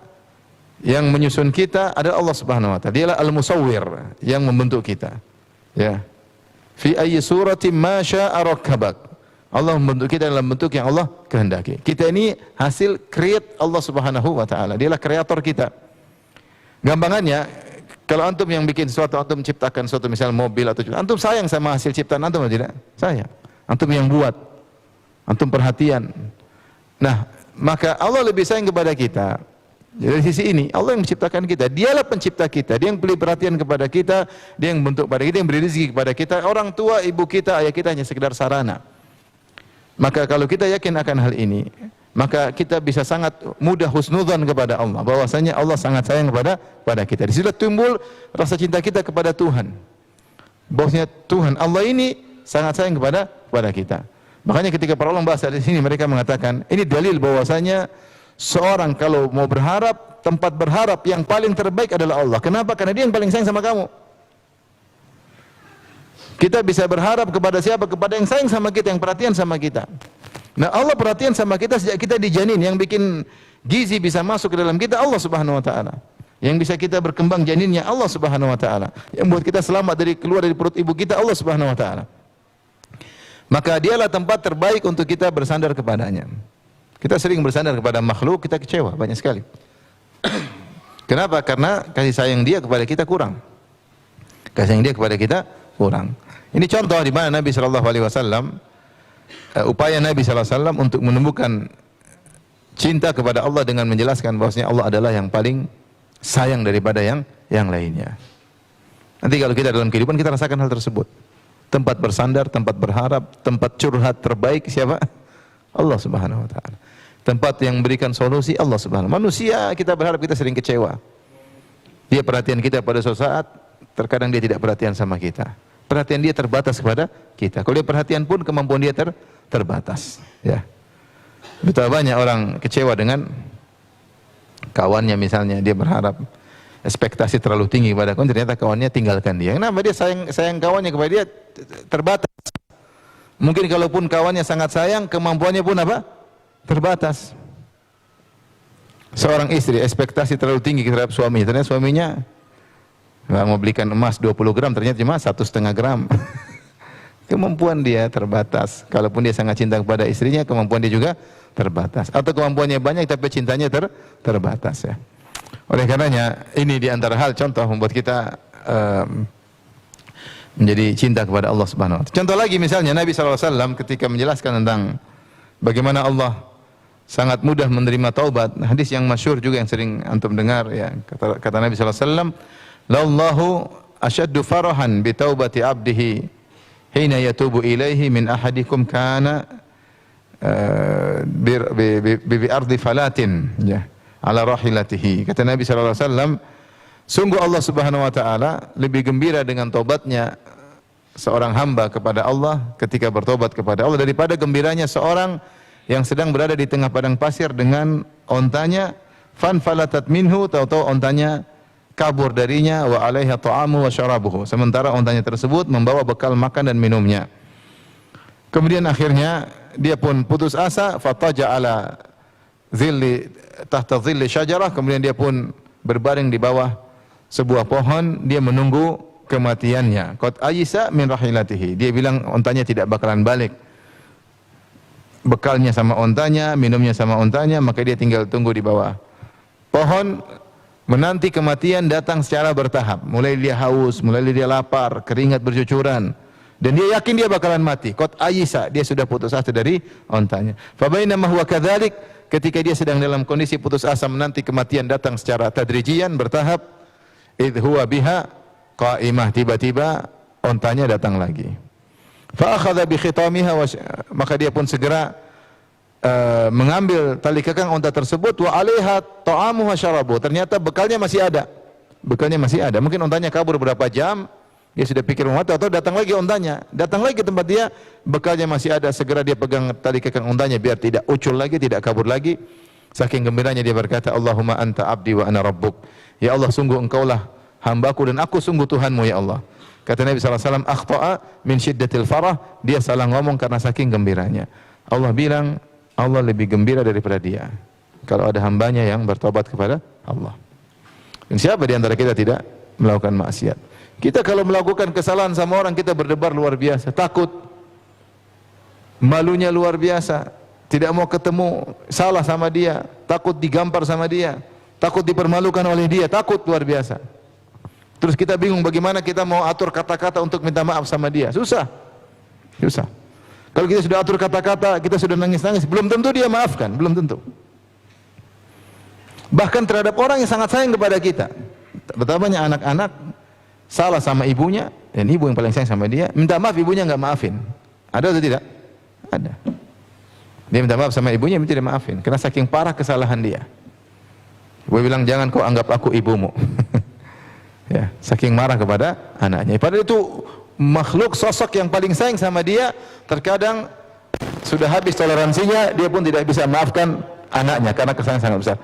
yang menyusun kita adalah Allah Subhanahu wa taala. Dialah Al-Musawwir, yang membentuk kita. Ya. Fi ayyi suratin ma syaa rakkabak. Allah membentuk kita dalam bentuk yang Allah kehendaki. Kita ini hasil create Allah Subhanahu wa taala. Dialah kreator kita. Gampangannya, kalau antum yang bikin sesuatu, antum menciptakan suatu misal mobil atau antum sayang sama hasil ciptaan antum atau tidak? Sayang. Antum yang buat. Antum perhatian. Nah, maka Allah lebih sayang kepada kita Dari sisi ini, Allah yang menciptakan kita. Dialah pencipta kita. Dia yang beri perhatian kepada kita, dia yang bentuk pada kita, yang beri rezeki kepada kita. Orang tua, ibu kita, ayah kita hanya sekedar sarana. Maka kalau kita yakin akan hal ini, maka kita bisa sangat mudah husnudzan kepada Allah, bahwasanya Allah sangat sayang kepada kita. Di situ timbul rasa cinta kita kepada Tuhan. Bahwasanya Tuhan Allah ini sangat sayang kepada kita. Makanya ketika para ulama bahas di sini, mereka mengatakan ini dalil bahwasanya seorang kalau mau berharap, tempat berharap yang paling terbaik adalah Allah. Kenapa? Karena dia yang paling sayang sama kamu. Kita bisa berharap kepada siapa? Kepada yang sayang sama kita, yang perhatian sama kita. Nah, Allah perhatian sama kita sejak kita di janin. Yang bikin gizi bisa masuk ke dalam kita Allah Subhanahu wa taala. Yang bisa kita berkembang janinnya Allah Subhanahu wa taala. Yang buat kita selamat dari keluar dari perut ibu kita Allah Subhanahu wa taala. Maka dialah tempat terbaik untuk kita bersandar kepadanya. Kita sering bersandar kepada makhluk, kita kecewa banyak sekali. Kenapa? Karena kasih sayang dia kepada kita kurang. Kasih sayang dia kepada kita kurang. Ini contoh di mana Nabi sallallahu alaihi wasallam, upaya Nabi sallallahu alaihi wasallam untuk menumbuhkan cinta kepada Allah dengan menjelaskan bahwasanya Allah adalah yang paling sayang daripada yang lainnya. Nanti kalau kita dalam kehidupan kita rasakan hal tersebut. Tempat bersandar, tempat berharap, tempat curhat terbaik siapa? Allah Subhanahu wa taala. Tempat yang memberikan solusi Allah Subhanahu. Manusia kita berharap kita sering kecewa. Dia perhatian kita pada suatu saat, terkadang dia tidak perhatian sama kita. Perhatian dia terbatas kepada kita. Kalau dia perhatian pun kemampuan dia terbatas. Ya. Betapa banyak orang kecewa dengan kawannya misalnya, dia berharap ekspektasi terlalu tinggi kepada kawan, ternyata kawannya tinggalkan dia. Kenapa? Dia sayang kawannya kepada dia terbatas. Mungkin kalaupun kawannya sangat sayang, kemampuannya pun apa? Terbatas. Seorang istri ekspektasi terlalu tinggi terhadap suaminya, ternyata suaminya mau belikan emas 20 gram, ternyata cuma 1,5 gram. Kemampuan dia terbatas. Kalaupun dia sangat cinta kepada istrinya, kemampuan dia juga terbatas. Atau kemampuannya banyak tapi cintanya terbatas ya. Oleh karenanya ini di antara hal contoh membuat kita menjadi cinta kepada Allah Subhanahu wa taala. Contoh lagi misalnya Nabi sallallahu alaihi wasallam ketika menjelaskan tentang bagaimana Allah sangat mudah menerima taubat. Hadis yang masyhur juga yang sering antum dengar ya. Kata Nabi sallallahu alaihi wasallam, "Lallahu ashaddu farahan bi taubati 'abdihi hina yatubu ilaihi min ahadikum kana bi ardi falatin." Ya. Ala rahilatihi. Kata Nabi sallallahu alaihi wasallam, sungguh Allah Subhanahu wa taala lebih gembira dengan tobatnya seorang hamba kepada Allah ketika bertobat kepada Allah daripada gembiranya seorang yang sedang berada di tengah padang pasir dengan ontanya fan falatat minhu, tahu-tahu ontanya kabur darinya, wa alaiha ta'amu wa syarabuhu, sementara ontanya tersebut membawa bekal makan dan minumnya. Kemudian akhirnya dia pun putus asa, fataja ala zilli tahta zilli syajarah, kemudian dia pun berbaring di bawah sebuah pohon, dia menunggu kematiannya. Qad ayisa min rahilatihi, dia bilang ontanya tidak bakalan balik, bekalnya sama ontanya, minumnya sama ontanya, maka dia tinggal tunggu di bawah pohon menanti kematian datang secara bertahap. Mulai dia haus, mulai dia lapar, keringat bercucuran, dan dia yakin dia bakalan mati. Qad ayisa, dia sudah putus asa dari ontanya. Fa bainama huwa kadzalik, ketika dia sedang dalam kondisi putus asa menanti kematian datang secara tadrijian, bertahap, idh huwa biha qa'imah, tiba-tiba ontanya datang lagi. Fa akhadha bi khitamiha, maka dia pun segera mengambil tali kekang onta tersebut, wa 'alaiha ta'amuha syarabu, ternyata bekalnya masih ada. Bekalnya masih ada. Mungkin ontanya kabur berapa jam, dia sudah pikir mau mati, atau datang lagi ontanya, datang lagi ke tempat dia, bekalnya masih ada, segera dia pegang tali kekang ontanya biar tidak ucul lagi, tidak kabur lagi. Saking gembiranya dia berkata, Allahumma anta abdi wa ana rabbuk. Ya Allah, sungguh engkaulah hambaku dan aku sungguh Tuhanmu ya Allah. Kata Nabi SAW, akhta'a min syiddatil farah, dia salah ngomong karena saking gembiranya. Allah bilang, Allah lebih gembira daripada dia kalau ada hambanya yang bertobat kepada Allah. Dan siapa di antara kita tidak melakukan maksiat? Kita kalau melakukan kesalahan sama orang, kita berdebar luar biasa, takut, malunya luar biasa, tidak mau ketemu salah sama dia, takut digampar sama dia, takut dipermalukan oleh dia, takut luar biasa. Terus kita bingung bagaimana kita mau atur kata-kata untuk minta maaf sama dia. Susah. Kalau kita sudah atur kata-kata, kita sudah nangis-nangis, belum tentu dia maafkan, belum tentu. Bahkan terhadap orang yang sangat sayang kepada kita. Betapa banyak anak-anak salah sama ibunya, dan ibu yang paling sayang sama dia, minta maaf ibunya nggak maafin. Ada atau tidak? Ada. Dia minta maaf sama ibunya, dia tidak maafin karena saking parah kesalahan dia. Ibu bilang, jangan kau anggap aku ibumu. Ya, saking marah kepada anaknya. Padahal itu makhluk sosok yang paling sayang sama dia, terkadang sudah habis toleransinya, dia pun tidak bisa maafkan anaknya karena kesalahan sangat besar.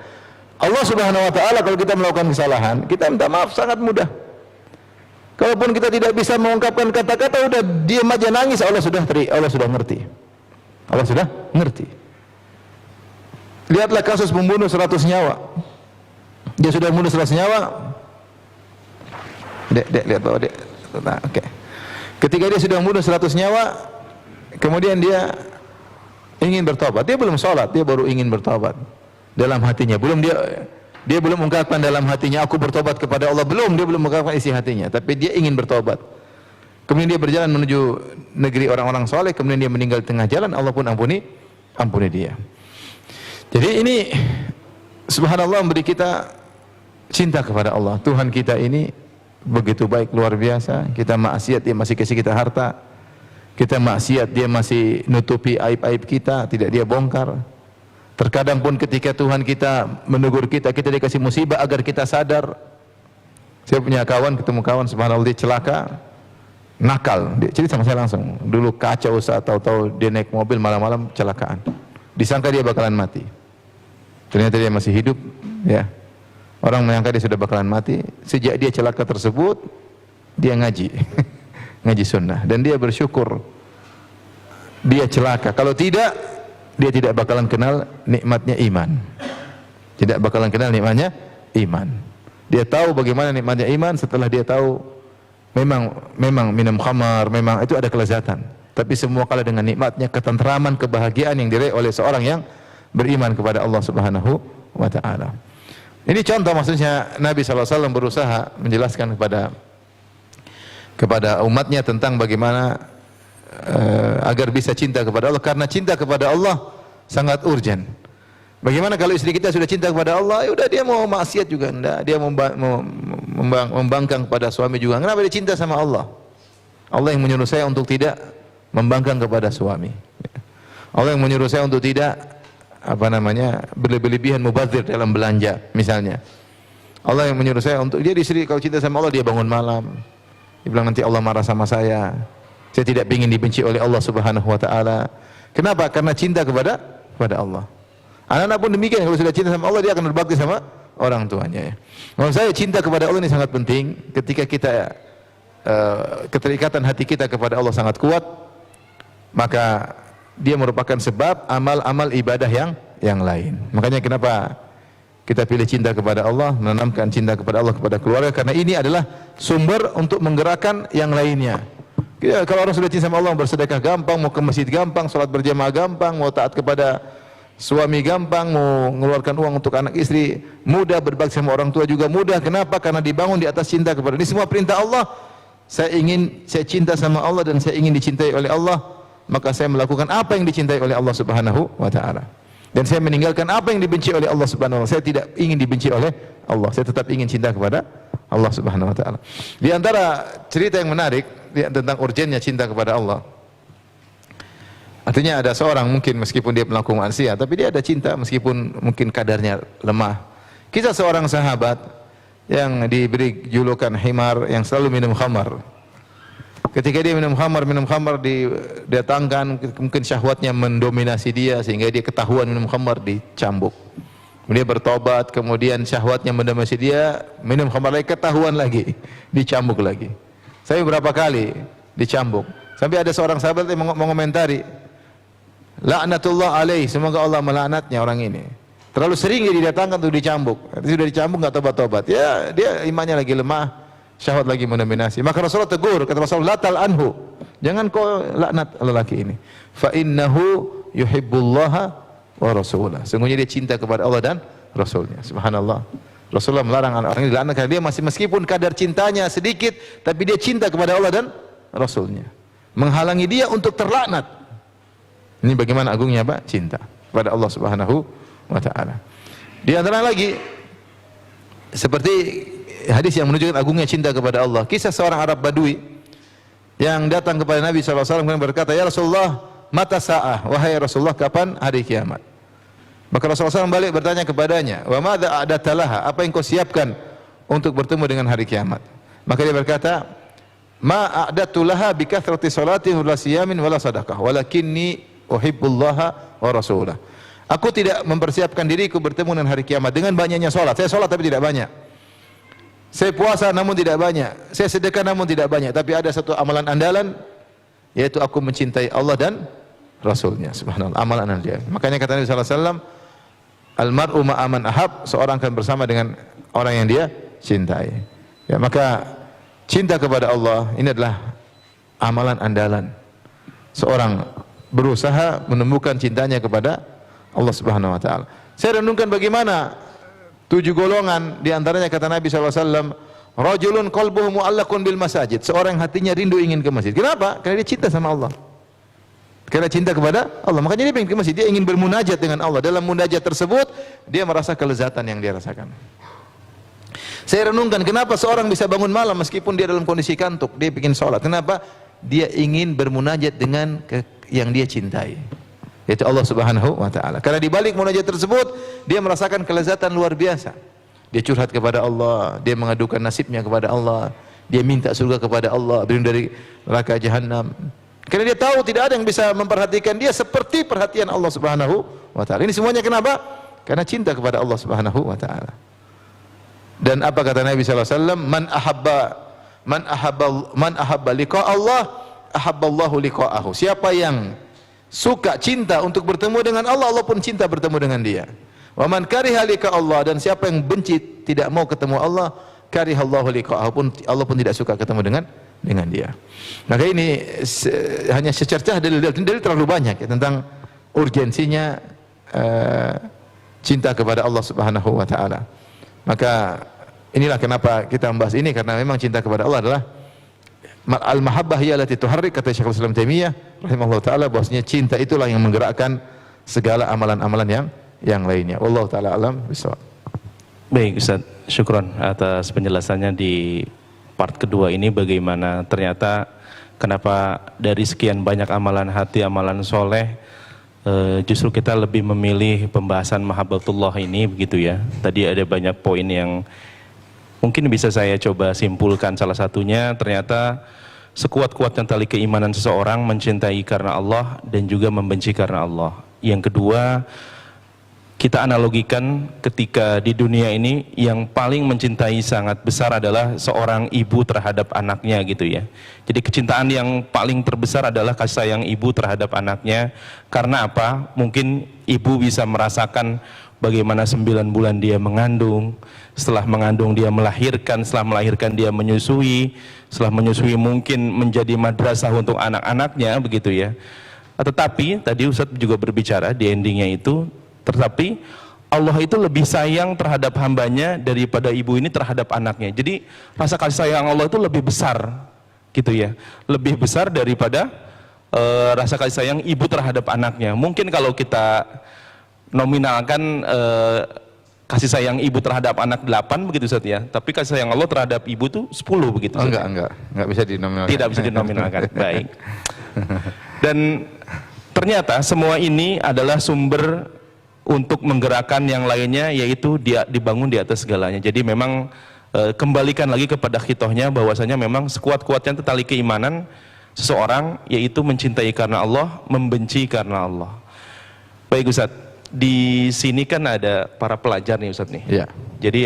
Allah Subhanahu wa taala kalau kita melakukan kesalahan, kita minta maaf sangat mudah. Kalaupun kita tidak bisa mengungkapkan kata-kata, udah diam aja nangis, Allah sudah ngerti. Allah sudah ngerti. Lihatlah kasus pembunuh 100 nyawa. Dia sudah membunuh 100 nyawa. Dek, lihat bawa dek. Nah, oke. Ketika dia sudah membunuh 100 nyawa, kemudian dia ingin bertobat. Dia belum sholat, dia baru ingin bertobat. Dalam hatinya, dia belum mengungkapkan dalam hatinya, aku bertobat kepada Allah. Dia belum mengungkapkan isi hatinya, tapi dia ingin bertobat. Kemudian dia berjalan menuju negeri orang-orang soleh, kemudian dia meninggal di tengah jalan, Allah pun ampuni dia. Jadi ini subhanallah memberi kita cinta kepada Allah. Tuhan kita ini begitu baik, luar biasa. Kita maksiat, dia masih kasih kita harta. Kita maksiat, dia masih nutupi aib-aib kita, tidak dia bongkar. Terkadang pun ketika Tuhan kita menegur kita dikasih musibah agar kita sadar. Saya punya ketemu kawan subhanallah, dia celaka, nakal. Dia cerita sama saya langsung. Dulu kacau, tahu-tahu dia naik mobil malam-malam kecelakaan. Disangka dia bakalan mati. Ternyata dia masih hidup, ya. Orang menyangka dia sudah bakalan mati. Sejak dia celaka tersebut, dia ngaji. Ngaji sunnah. Dan dia bersyukur dia celaka. Kalau tidak, dia tidak bakalan kenal nikmatnya iman. Tidak bakalan kenal nikmatnya iman. Dia tahu bagaimana nikmatnya iman setelah dia tahu memang minum khamar, memang itu ada kelezatan. Tapi semua kalah dengan nikmatnya ketentraman, kebahagiaan yang diraih oleh seorang yang beriman kepada Allah Subhanahu wa taala. Ini contoh, maksudnya Nabi SAW berusaha menjelaskan kepada umatnya tentang bagaimana agar bisa cinta kepada Allah, karena cinta kepada Allah sangat urgen. Bagaimana kalau istri kita sudah cinta kepada Allah, ya udah dia mau maksiat juga enggak, dia membangkang kepada suami juga. Kenapa dia cinta sama Allah? Allah yang menyuruh saya untuk tidak membangkang kepada suami. Allah yang menyuruh saya untuk tidak berlebihan mubazir dalam belanja misalnya. Allah yang menyuruh saya untuk dia istri kalau cinta sama Allah dia bangun malam. Dia bilang nanti Allah marah sama saya. Saya tidak ingin dibenci oleh Allah Subhanahu wa taala. Kenapa? Karena cinta kepada Allah. Anak-anak pun demikian, kalau sudah cinta sama Allah dia akan berbakti sama orang tuanya. Menurut saya cinta kepada Allah ini sangat penting. Ketika kita keterikatan hati kita kepada Allah sangat kuat, maka dia merupakan sebab amal-amal ibadah yang lain. Makanya kenapa kita pilih cinta kepada Allah, menanamkan cinta kepada Allah kepada keluarga, karena ini adalah sumber untuk menggerakkan yang lainnya. Ya, kalau orang sudah cinta sama Allah, bersedekah gampang, mau ke masjid gampang, sholat berjamaah gampang, mau taat kepada suami gampang, mau mengeluarkan uang untuk anak istri mudah, berbakti sama orang tua juga mudah. Kenapa? Karena dibangun di atas cinta kepada ini semua perintah Allah. Saya cinta sama Allah dan saya ingin dicintai oleh Allah, maka saya melakukan apa yang dicintai oleh Allah Subhanahu wa taala. Dan saya meninggalkan apa yang dibenci oleh Allah Subhanahu wa taala. Saya tidak ingin dibenci oleh Allah. Saya tetap ingin cinta kepada Allah Subhanahu wa taala. Di antara cerita yang menarik tentang urgennya cinta kepada Allah. Artinya ada seorang mungkin meskipun dia melakukan maksiat, tapi dia ada cinta meskipun mungkin kadarnya lemah. Kisah seorang sahabat yang diberi julukan himar, yang selalu minum khamar. Ketika dia minum khamar didatangkan, mungkin syahwatnya mendominasi dia sehingga dia ketahuan minum khamar, dicambuk. Dia bertobat, kemudian syahwatnya mendominasi dia, minum khamar lagi, ketahuan lagi, dicambuk lagi. Saya beberapa kali dicambuk. Sampai ada seorang sahabat yang mengomentari, laknatullah alaih, semoga Allah melaknatnya orang ini. Terlalu sering dia didatangkan untuk dicambuk. Sudah dicambuk enggak tobat-tobat. Ya, dia imannya lagi lemah, syahwat lagi mendominasi. Maka Rasulullah tegur, kata Rasulullah, la tal'anhu. Jangan kau laknat lelaki ini. Fa innahu yuhibbullaha wa rasulah. Sungguhnya dia cinta kepada Allah dan Rasulnya. Subhanallah. Rasulullah melarang orang ini dilaknat karena dia masih, meskipun kadar cintanya sedikit, tapi dia cinta kepada Allah dan Rasulnya. Menghalangi dia untuk terlaknat. Ini bagaimana agungnya Cinta kepada Allah Subhanahu wa taala. Di antara lagi seperti hadis yang menunjukkan agungnya cinta kepada Allah. Kisah seorang Arab Badui yang datang kepada Nabi SAW dan berkata, "Ya Rasulullah, mata sa'ah?" Wahai Rasulullah, kapan hari kiamat? Maka Rasulullah SAW balik bertanya kepadanya, "Wa madza a'dadta laha?" Apa yang kau siapkan untuk bertemu dengan hari kiamat? Maka dia berkata, "Ma a'dadtu laha bi kathrati salatin wa siyamin wa sadaqah, walakinni uhibbullaha wa rasulah." Aku tidak mempersiapkan diriku bertemu dengan hari kiamat dengan banyaknya salat. Saya salat tapi tidak banyak. Saya puasa namun tidak banyak. Saya sedekah namun tidak banyak. Tapi ada satu amalan andalan, yaitu aku mencintai Allah dan Rasulnya. Subhanallah, amalan andalan. Makanya kata Nabi SAW, "Al-mar'u ma'aman ahab." Seorang akan bersama dengan orang yang dia cintai. Ya, maka cinta kepada Allah ini adalah amalan andalan. Seorang berusaha menemukan cintanya kepada Allah Subhanahu wa taala. Saya renungkan bagaimana 7 golongan di antaranya kata Nabi SAW, "Rajulun qalbuhu mu'allaqun bil masajid." Seorang hatinya rindu ingin ke masjid. Kenapa? Karena dia cinta sama Allah. Karena cinta kepada Allah, makanya dia ingin ke masjid, dia ingin bermunajat dengan Allah. Dalam munajat tersebut, dia merasa kelezatan yang dia rasakan. Saya renungkan kenapa seorang bisa bangun malam meskipun dia dalam kondisi kantuk, dia ingin sholat. Kenapa? Dia ingin bermunajat dengan yang dia cintai, yaitu Allah Subhanahu wa taala. Karena di balik munajat tersebut, dia merasakan kelezatan luar biasa. Dia curhat kepada Allah, dia mengadukan nasibnya kepada Allah, dia minta surga kepada Allah, berlindung dari neraka jahanam. Karena dia tahu tidak ada yang bisa memperhatikan dia seperti perhatian Allah Subhanahu wa taala. Ini semuanya kenapa? Karena cinta kepada Allah Subhanahu wa taala. Dan apa kata Nabi sallallahu alaihi wasallam? Man ahabba liqa Allah, ahabballahu liqa'ahu. Siapa yang suka cinta untuk bertemu dengan Allah, Allah pun cinta bertemu dengan dia. Wa man kariha liqa Allah, dan siapa yang benci tidak mau ketemu Allah, karihallahu liqa'ahu, Allah pun tidak suka ketemu dengan dia. Maka ini hanya secercah dalil terlalu banyak ya, tentang urgensinya cinta kepada Allah Subhanahu wa taala. Maka inilah kenapa kita membahas ini, karena memang cinta kepada Allah adalah al-mahabbah hiya allati tuharrik, kata Syekhul Islam Taimiyah rahimahullah taala, bahwasanya cinta itulah yang menggerakkan segala amalan-amalan yang lainnya. Wallahu taala alam bisawab. Baik Ustaz, syukron atas penjelasannya di part kedua ini, bagaimana ternyata kenapa dari sekian banyak amalan hati, amalan soleh, justru kita lebih memilih pembahasan mahabbatullah ini begitu ya. Tadi ada banyak poin yang mungkin bisa saya coba simpulkan. Salah satunya ternyata sekuat-kuatnya tali keimanan seseorang mencintai karena Allah dan juga membenci karena Allah. Yang kedua, kita analogikan ketika di dunia ini yang paling mencintai sangat besar adalah seorang ibu terhadap anaknya gitu ya. Jadi kecintaan yang paling terbesar adalah kasih sayang ibu terhadap anaknya. Karena apa? Mungkin ibu bisa merasakan bagaimana 9 bulan dia mengandung, setelah mengandung dia melahirkan, setelah melahirkan dia menyusui, setelah menyusui mungkin menjadi madrasah untuk anak-anaknya begitu ya. Tetapi tadi Ustadz juga berbicara di endingnya itu, tetapi Allah itu lebih sayang terhadap hambanya daripada ibu ini terhadap anaknya. Jadi rasa kasih sayang Allah itu lebih besar gitu ya, lebih besar daripada rasa kasih sayang ibu terhadap anaknya. Mungkin kalau kita nominalkan kasih sayang ibu terhadap anak 8 begitu Ustaz ya, tapi kasih sayang Allah terhadap ibu tuh 10 begitu Ustaz. Enggak bisa dinominalkan. Tidak bisa dinominalkan. Baik. Dan ternyata semua ini adalah sumber untuk menggerakkan yang lainnya, yaitu dia dibangun di atas segalanya. Jadi memang kembalikan lagi kepada khitohnya, bahwasanya memang sekuat-kuatnya tali keimanan seseorang yaitu mencintai karena Allah, membenci karena Allah. Baik Ustaz, di sini kan ada para pelajar nih Ustaz nih. Ya. Jadi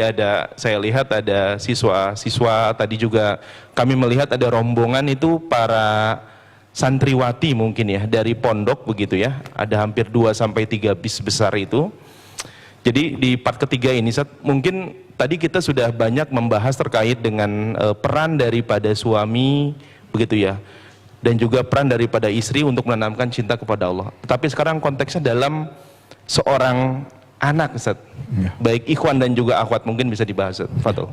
saya lihat ada siswa tadi juga kami melihat ada rombongan itu para santriwati mungkin ya, dari pondok begitu ya, ada hampir 2-3 bis besar itu. Jadi di part ketiga ini Ustaz, mungkin tadi kita sudah banyak membahas terkait dengan peran daripada suami begitu ya, dan juga peran daripada istri untuk menanamkan cinta kepada Allah. Tapi sekarang konteksnya dalam seorang anak Ustaz, ya. Baik ikhwan dan juga akhwat, mungkin bisa dibahas Ustaz. Fadhol.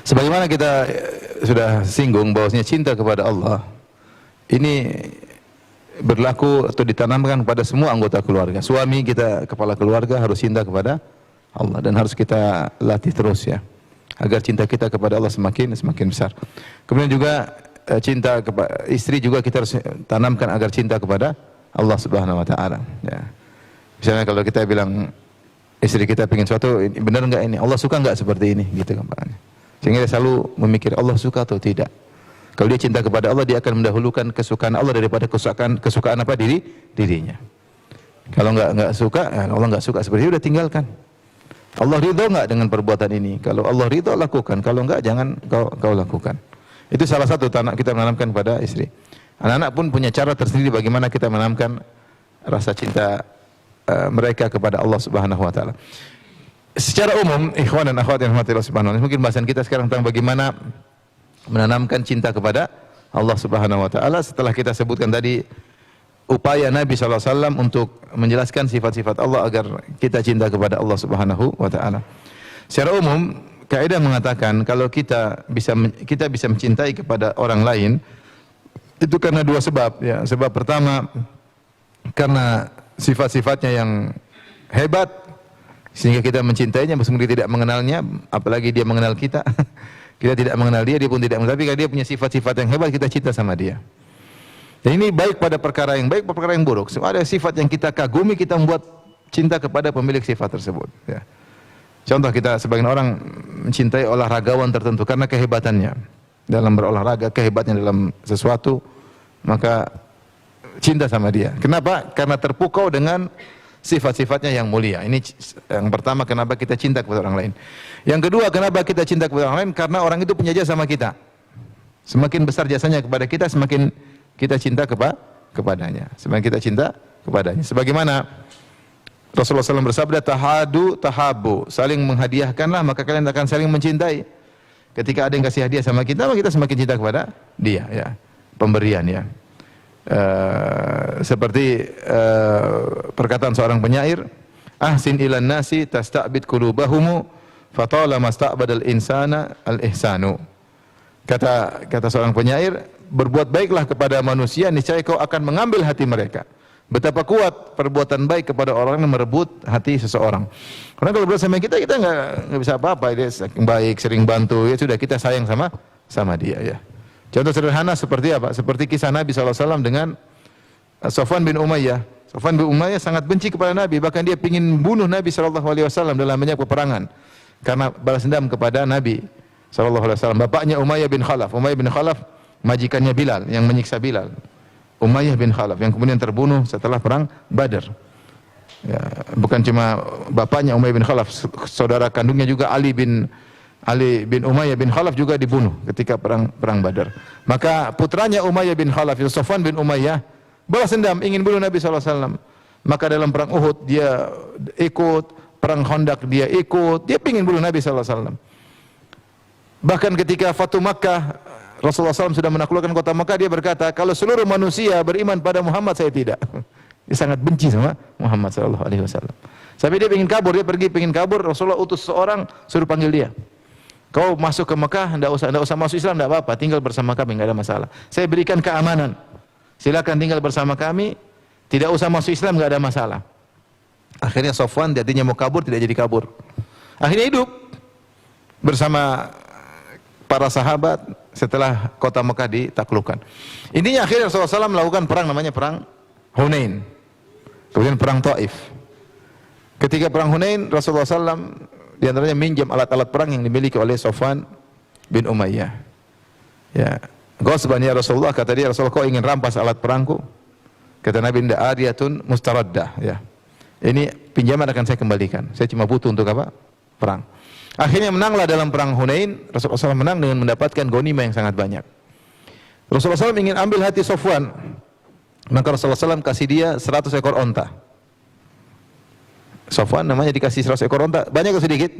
Sebagaimana kita sudah singgung bahwasanya cinta kepada Allah ini berlaku atau ditanamkan kepada semua anggota keluarga. Suami kita, kepala keluarga, harus cinta kepada Allah, dan harus kita latih terus ya, agar cinta kita kepada Allah semakin besar. Kemudian juga cinta kepada istri juga kita harus tanamkan agar cinta kepada Allah Subhanahu wa taala ya. Misalnya kalau kita bilang istri kita pengen sesuatu, benar enggak ini? Allah suka enggak seperti ini? Gitu kan Pak. Sehingga dia selalu memikir Allah suka atau tidak. Kalau dia cinta kepada Allah, dia akan mendahulukan kesukaan Allah daripada kesukaan apa dirinya. Kalau enggak suka, Allah enggak suka seperti itu, udah tinggalkan. Allah ridho enggak dengan perbuatan ini? Kalau Allah ridho, lakukan. Kalau enggak, jangan kau lakukan. Itu salah satu tanah kita menanamkan pada istri. Anak-anak pun punya cara tersendiri bagaimana kita menanamkan rasa cinta mereka kepada Allah Subhanahu wa taala. Secara umum, ikhwan dan akhwat yang dirahmati Allah Subhanahu wa taala, mungkin bahasan kita sekarang tentang bagaimana menanamkan cinta kepada Allah Subhanahu wa taala. Setelah kita sebutkan tadi upaya Nabi sallallahu alaihi wasallam untuk menjelaskan sifat-sifat Allah agar kita cinta kepada Allah Subhanahu wa taala. Secara umum, kaidah mengatakan kalau kita bisa mencintai kepada orang lain itu karena dua sebab ya. Sebab pertama karena sifat-sifatnya yang hebat sehingga kita mencintainya meskipun dia tidak mengenalnya, apalagi dia mengenal kita. Kita tidak mengenal dia, dia pun tidak mengenal, tapi kalau dia punya sifat-sifat yang hebat, kita cinta sama dia. Dan ini baik pada perkara yang baik, perkara yang buruk. Semua ada sifat yang kita kagumi, kita membuat cinta kepada pemilik sifat tersebut. Ya. Contoh, kita sebagian orang mencintai olahragawan tertentu karena kehebatannya dalam berolahraga, kehebatannya dalam sesuatu, maka cinta sama dia. Kenapa? Karena terpukau dengan sifat-sifatnya yang mulia. Ini yang pertama, kenapa kita cinta kepada orang lain. Yang kedua, kenapa kita cinta kepada orang lain? Karena orang itu punya jasa sama kita. Semakin besar jasanya kepada kita, semakin kita cinta kepadanya. Semakin kita cinta kepadanya. Sebagaimana Rasulullah SAW bersabda, tahadu tahabu, saling menghadiahkanlah maka kalian akan saling mencintai. Ketika ada yang kasih hadiah sama kita, maka kita semakin cinta kepada dia. Ya, pemberian ya. Seperti perkataan seorang penyair, ahsin ilan nasi tasta'bid qulubahumu fatalama sta'badal insana al-ihsanu. Kata seorang penyair, berbuat baiklah kepada manusia, niscaya kau akan mengambil hati mereka. Betapa kuat perbuatan baik kepada orang yang merebut hati seseorang. Karena kalau berbuat sama kita nggak bisa apa-apa. Dia baik, sering bantu, ya sudah, kita sayang sama dia ya. Contoh sederhana seperti apa? Seperti kisah Nabi SAW dengan Sofwan bin Umayyah. Sofwan bin Umayyah sangat benci kepada Nabi, bahkan dia ingin bunuh Nabi SAW dalam banyak peperangan karena balas dendam kepada Nabi SAW. Bapaknya Umayyah bin Khalaf. Umayyah bin Khalaf majikannya Bilal yang menyiksa Bilal. Umayyah bin Khalaf yang kemudian terbunuh setelah perang Badar. Ya, bukan cuma bapaknya Umayyah bin Khalaf, saudara kandungnya juga Ali bin Umayyah bin Khalaf juga dibunuh ketika perang Badar. Maka putranya Umayyah bin Khalaf, Sofwan bin Umayyah, balas dendam ingin bunuh Nabi SAW. Maka dalam perang Uhud dia ikut, perang Khandaq dia ikut, dia ingin bunuh Nabi SAW. Bahkan ketika Fatu Makkah, Rasulullah SAW sudah menaklukkan kota Makkah, dia berkata, kalau seluruh manusia beriman pada Muhammad, saya tidak. Dia sangat benci sama Muhammad SAW. Sampai dia ingin kabur, dia pergi ingin kabur, Rasulullah utus seorang suruh panggil dia. Kau masuk ke Mekah, enggak usah masuk Islam, enggak apa-apa, tinggal bersama kami, enggak ada masalah. Saya berikan keamanan. Silakan tinggal bersama kami, tidak usah masuk Islam, enggak ada masalah. Akhirnya Sofwan jadinya mau kabur, tidak jadi kabur. Akhirnya hidup bersama para sahabat setelah kota Mekah ditaklukkan. Intinya akhirnya Rasulullah SAW melakukan perang namanya perang Hunain. Kemudian perang Taif. Ketika perang Hunain, Rasulullah SAW di antaranya minjam alat-alat perang yang dimiliki oleh Sofwan bin Umayyah. Ya, Ghasban ya Rasulullah, kata dia, Rasulullah, kau ingin rampas alat perangku? Kata Nabi, inda ariyatun mustaraddah, ya. Ini pinjaman akan saya kembalikan. Saya cuma butuh untuk apa? Perang. Akhirnya menanglah dalam perang Hunain. Rasulullah SAW menang dengan mendapatkan ghanimah yang sangat banyak. Rasulullah SAW ingin ambil hati Sofwan. Maka Rasulullah SAW kasih dia 100 ekor onta. Sofwan namanya dikasih 100 ekor onta. Banyak atau sedikit?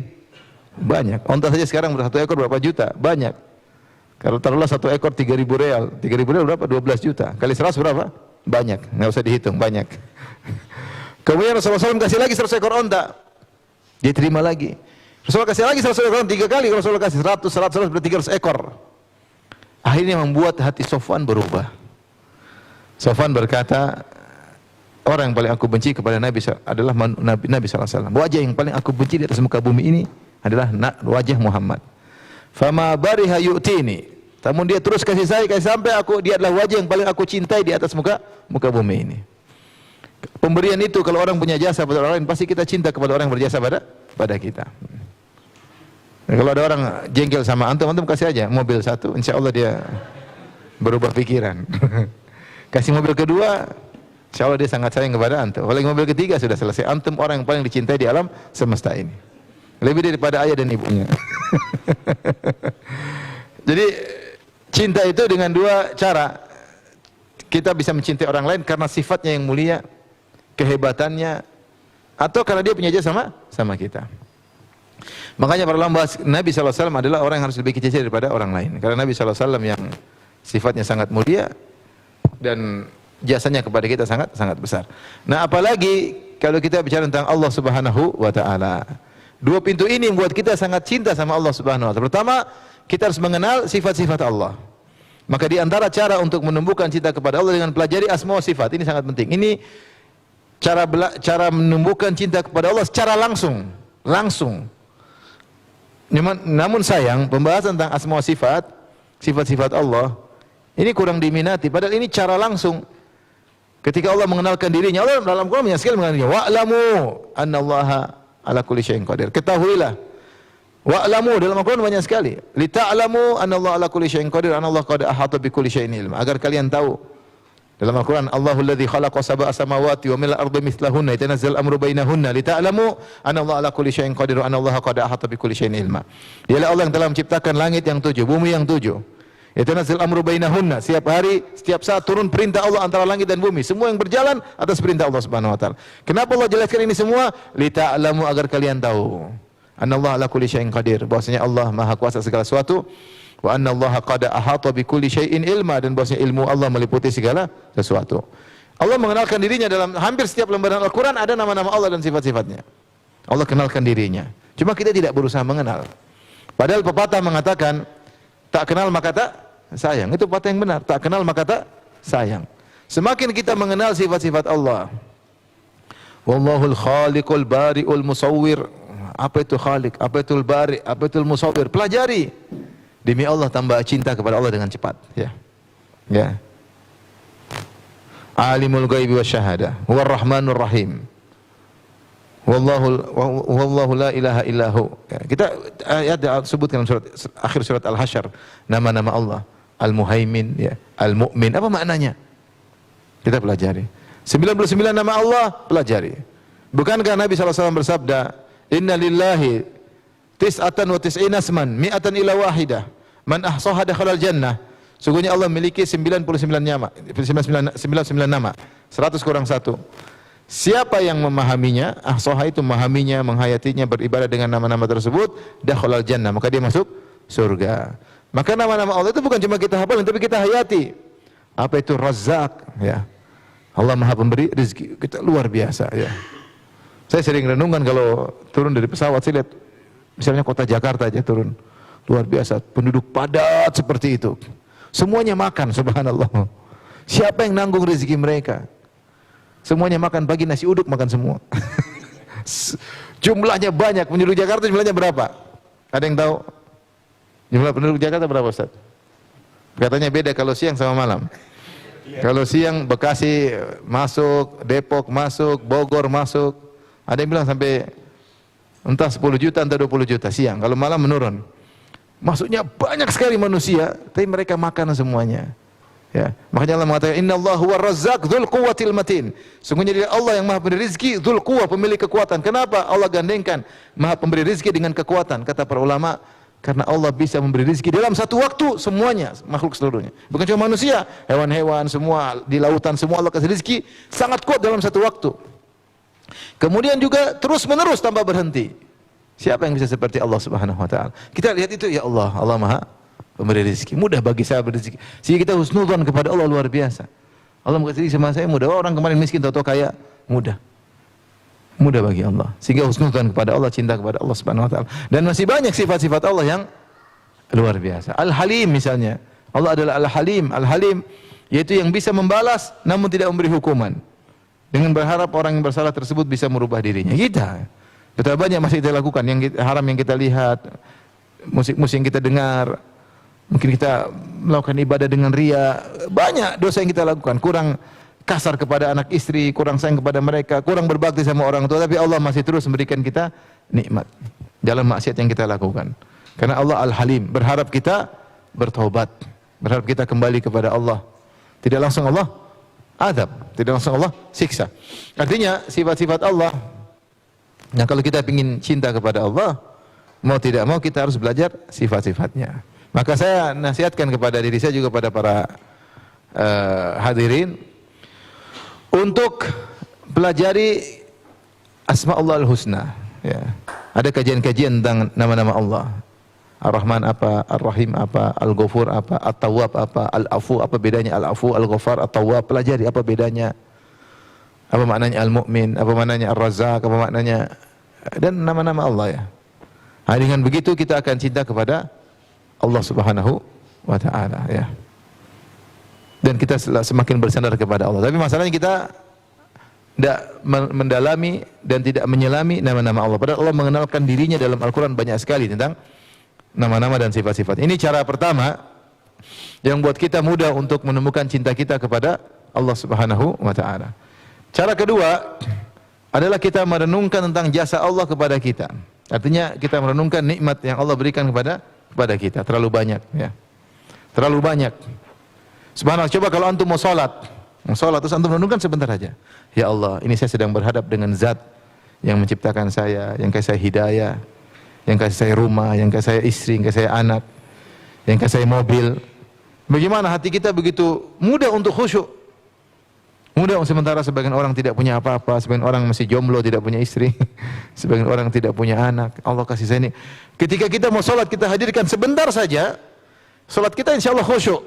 Banyak. Onta saja sekarang satu ekor berapa juta? Banyak. Kalau taruhlah satu ekor 3.000 real. 3.000 real berapa? 12 juta. Kali 100 berapa? Banyak. Nggak usah dihitung. Banyak. Kemudian Rasulullah SAW kasih lagi 100 ekor onta. Dia terima lagi. Rasulullah kasih lagi 100 ekor, 3 kali Rasulullah kasih 100 berarti 300 ekor. Akhirnya membuat hati Sofwan berubah. Sofwan berkata, orang yang paling aku benci kepada Nabi adalah Nabi SAW. Wajah yang paling aku benci di atas muka bumi ini adalah wajah Muhammad. Fama bariha yu'tini. Namun dia terus kasih sampai dia adalah wajah yang paling aku cintai di atas muka bumi ini. Pemberian itu kalau orang punya jasa pada orang lain, pasti kita cinta kepada orang yang berjasa pada kita. Dan kalau ada orang jengkel sama antum kasih aja mobil satu, insya Allah dia berubah pikiran. Kasih mobil kedua, insya Allah dia sangat sayang kepada antum. Apalagi mobil ketiga sudah selesai. Antum orang yang paling dicintai di alam semesta ini, lebih daripada ayah dan ibunya. Jadi cinta itu dengan dua cara. Kita bisa mencintai orang lain karena sifatnya yang mulia, kehebatannya, atau karena dia punya jasa sama kita. Makanya para ulama bahas Nabi SAW adalah orang yang harus lebih kecil daripada orang lain. Karena Nabi SAW yang sifatnya sangat mulia dan jasanya kepada kita sangat besar. Nah, apalagi kalau kita bicara tentang Allah Subhanahu wa taala. Dua pintu ini membuat kita sangat cinta sama Allah Subhanahu wa taala. Pertama, kita harus mengenal sifat-sifat Allah. Maka di antara cara untuk menumbuhkan cinta kepada Allah dengan pelajari asma wa sifat. Ini sangat penting. Ini cara menumbuhkan cinta kepada Allah secara langsung. Namun sayang, pembahasan tentang asma wa sifat, sifat-sifat Allah, ini kurang diminati. Padahal ini cara langsung. Ketika Allah mengenalkan dirinya, Allah dalam Quran banyak sekali mengenalnya. Wa'lamu annallaha ala kulli syai'in qadir. Ketahuilah. Wa'lamu dalam Al-Quran banyak sekali. Lita'lamu anallaha ala kulli syai'in qadir, anallahu qad ahata bi kulli syai'in ilma. Agar kalian tahu. Dalam Al-Quran, Allahul ladzi khalaqa sab'a samawati wa mil ardi mithlahunna yatanazzal amru bainahunna lita'lamu anallaha ala kulli syai'in qadir, anallahu qad ahata bi kulli syai'in ilma. Dialah Allah yang telah menciptakan langit yang 7, bumi yang 7. Yatanazzal amru bainahunna, setiap hari, setiap saat turun perintah Allah antara langit dan bumi. Semua yang berjalan atas perintah Allah Subhanahu wa taala. Kenapa Allah jelaskan ini semua? Lita'lamu, agar kalian tahu. Anallaha ala kulli syai'in qadir, bahwasanya Allah Maha Kuasa segala sesuatu. Wa annallaha qad ahata bi kulli syai'in ilma, dan bahwasanya ilmu Allah meliputi segala sesuatu. Allah mengenalkan dirinya dalam hampir setiap lembaran Al-Qur'an, ada nama-nama Allah dan sifat-sifatnya. Allah kenalkan dirinya. Cuma kita tidak berusaha mengenal. Padahal pepatah mengatakan, tak kenal maka tak sayang. Itu pepatah yang benar. Tak kenal maka tak sayang. Semakin kita mengenal sifat-sifat Allah. Wallahul khaliqul bari'ul musawwir. Apa itu khaliq? Apa itu bari? Apa itu musawwir? Pelajari. Demi Allah, tambah cinta kepada Allah dengan cepat. Ya. Alimul ghaibi wasyahada, huwar rahmanur rahim. Wallahu la ilaha illahu. Ya, kita ayat sebutkan dalam akhir surat Al-Hasyr nama-nama Allah. Al-Muhaimin, ya, Al-Mu'min. Apa maknanya? Kita pelajari. 99 nama Allah, pelajari. Bukankah Nabi SAW bersabda, Inna lillahi tis'atan wa tis'ina asman, mi'atan ila wahidah, man ahsaha dakhalal jannah. Sungguhnya Allah memiliki 99 nama, 99 nama, 100 kurang 1. Siapa yang memahaminya, ahsaha itu memahaminya, menghayatinya, beribadah dengan nama-nama tersebut, dakhalal jannah, maka dia masuk surga. Maka nama-nama Allah itu bukan cuma kita hafal, tapi kita hayati. Apa itu Razzaq, ya. Allah Maha Pemberi rezeki, kita luar biasa, ya. Saya sering renungkan kalau turun dari pesawat, saya lihat misalnya kota Jakarta aja turun, luar biasa, penduduk padat seperti itu. Semuanya makan, subhanallah. Siapa yang nanggung rezeki mereka? Semuanya makan, pagi nasi uduk makan semua. Jumlahnya banyak. Penduduk Jakarta jumlahnya berapa? Ada yang tahu? Jumlah penduduk Jakarta berapa, Ustaz? Katanya beda kalau siang sama malam. Kalau siang Bekasi masuk, Depok masuk, Bogor masuk. Ada yang bilang sampai entah 10 juta, entah 20 juta siang. Kalau malam menurun. Maksudnya banyak sekali manusia, tapi mereka makan semuanya. Ya, makanya Allah mengatakan Innallaha huwar razzaq dzul quwwatil matin. Sungguhnya dia Allah yang Maha Pemberi rezeki, dzul quwwah, pemilik kekuatan. Kenapa Allah gandengkan Maha Pemberi rezeki dengan kekuatan? Kata para ulama, karena Allah bisa memberi rezeki dalam satu waktu semuanya, makhluk seluruhnya. Bukan cuma manusia, hewan-hewan semua di lautan semua Allah kasih rezeki sangat kuat dalam satu waktu. Kemudian juga terus-menerus tanpa berhenti. Siapa yang bisa seperti Allah Subhanahu wa taala? Kita lihat itu, ya Allah, Allah Maha Pemberi rezeki. Mudah bagi saya berrezeki. Sehingga kita husnudzon kepada Allah luar biasa. Allah mengasihi sama saya mudah. Orang kemarin miskin tahu-tahu kaya, mudah. Mudah bagi Allah. Sehingga husnudzon kepada Allah, cinta kepada Allah Subhanahu wa taala. Dan masih banyak sifat-sifat Allah yang luar biasa. Al-Halim misalnya. Allah adalah Al-Halim. Al-Halim yaitu yang bisa membalas namun tidak memberi hukuman, dengan berharap orang yang bersalah tersebut bisa merubah dirinya. Kita betapa banyak masih kita lakukan, haram yang kita lihat, musik-musik yang kita dengar, mungkin kita melakukan ibadah dengan ria, banyak dosa yang kita lakukan, kurang kasar kepada anak istri, kurang sayang kepada mereka, kurang berbakti sama orang tua, tapi Allah masih terus memberikan kita nikmat dalam maksiat yang kita lakukan. Karena Allah Al-Halim, berharap kita bertobat, berharap kita kembali kepada Allah. Tidak langsung Allah azab, tidak langsung Allah siksa. Artinya sifat-sifat Allah, nah kalau kita ingin cinta kepada Allah, mau tidak mau kita harus belajar sifat-sifatnya. Maka saya nasihatkan kepada diri saya juga pada para hadirin untuk pelajari Asma Allah Al-Husna. Ya. Ada kajian-kajian tentang nama-nama Allah. Ar-Rahman apa, Ar-Rahim apa, Al-Ghafur apa, At-Tawwab apa, Al-Afu apa bedanya Al-Afu, Al-Ghafar, At-Tawwab, pelajari apa bedanya. Apa maknanya Al-Mu'min, apa maknanya Ar-Razzaq, apa maknanya, dan nama-nama Allah ya. Nah, dengan begitu kita akan cinta kepada Allah Subhanahu wa taala ya. Dan kita semakin bersandar kepada Allah. Tapi masalahnya kita tidak mendalami dan tidak menyelami nama-nama Allah. Padahal Allah mengenalkan dirinya dalam Al-Quran banyak sekali tentang nama-nama dan sifat-sifat. Ini cara pertama yang buat kita mudah untuk menemukan cinta kita kepada Allah Subhanahu wa taala. Cara kedua adalah kita merenungkan tentang jasa Allah kepada kita. Artinya kita merenungkan nikmat yang Allah berikan kepada kita. Terlalu banyak ya. Terlalu banyak. Subhanallah, coba kalau antum mau salat terus antum renungkan sebentar aja. Ya Allah, ini saya sedang berhadap dengan zat yang menciptakan saya, yang kasih saya hidayah, yang kasih saya rumah, yang kasih saya istri, yang kasih saya anak, yang kasih saya mobil. Bagaimana hati kita begitu mudah untuk khusyuk? Mudah, sementara sebagian orang tidak punya apa-apa, sebagian orang masih jomblo, tidak punya istri, sebagian orang tidak punya anak. Allah kasih saya ini. Ketika kita mau salat, kita hadirkan sebentar saja, salat kita insya Allah khusyuk.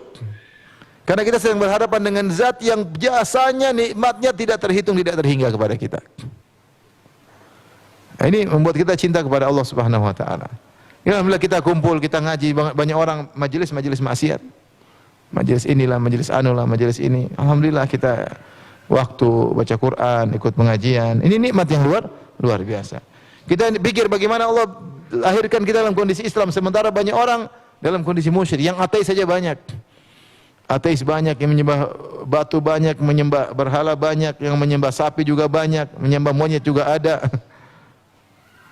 Karena kita sedang berhadapan dengan zat yang jasanya, nikmatnya tidak terhitung, tidak terhingga kepada kita. Nah, ini membuat kita cinta kepada Allah Subhanahu wa taala. Alhamdulillah kita kumpul, kita ngaji, banyak orang majelis maksiat. Majelis inilah, majelis anulah, majelis ini. Alhamdulillah kita waktu baca Quran, ikut pengajian. Ini nikmat yang luar biasa. Kita pikir bagaimana Allah lahirkan kita dalam kondisi Islam, sementara banyak orang dalam kondisi musyrik. Yang ateis saja banyak. Ateis banyak, yang menyembah batu banyak, menyembah berhala banyak, yang menyembah sapi juga banyak, menyembah monyet juga ada,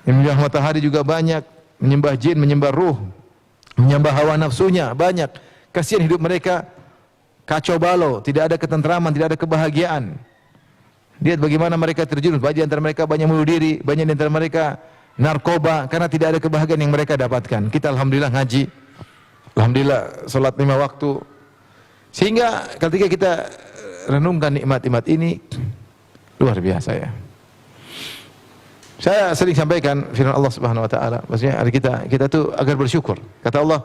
yang menyembah matahari juga banyak, menyembah jin, menyembah ruh, menyembah hawa nafsunya banyak. Kasihan hidup mereka kacau balau, tidak ada ketentraman, tidak ada kebahagiaan. Lihat bagaimana mereka terjerumus, banyak di antara mereka banyak bunuh diri, banyak di antara mereka narkoba, karena tidak ada kebahagiaan yang mereka dapatkan. Kita alhamdulillah ngaji, alhamdulillah salat 5 waktu. Sehingga ketika kita renungkan nikmat-nikmat ini, luar biasa ya. Saya sering sampaikan firman Allah Subhanahu wa taala, maksudnya kita tuh agar bersyukur. Kata Allah,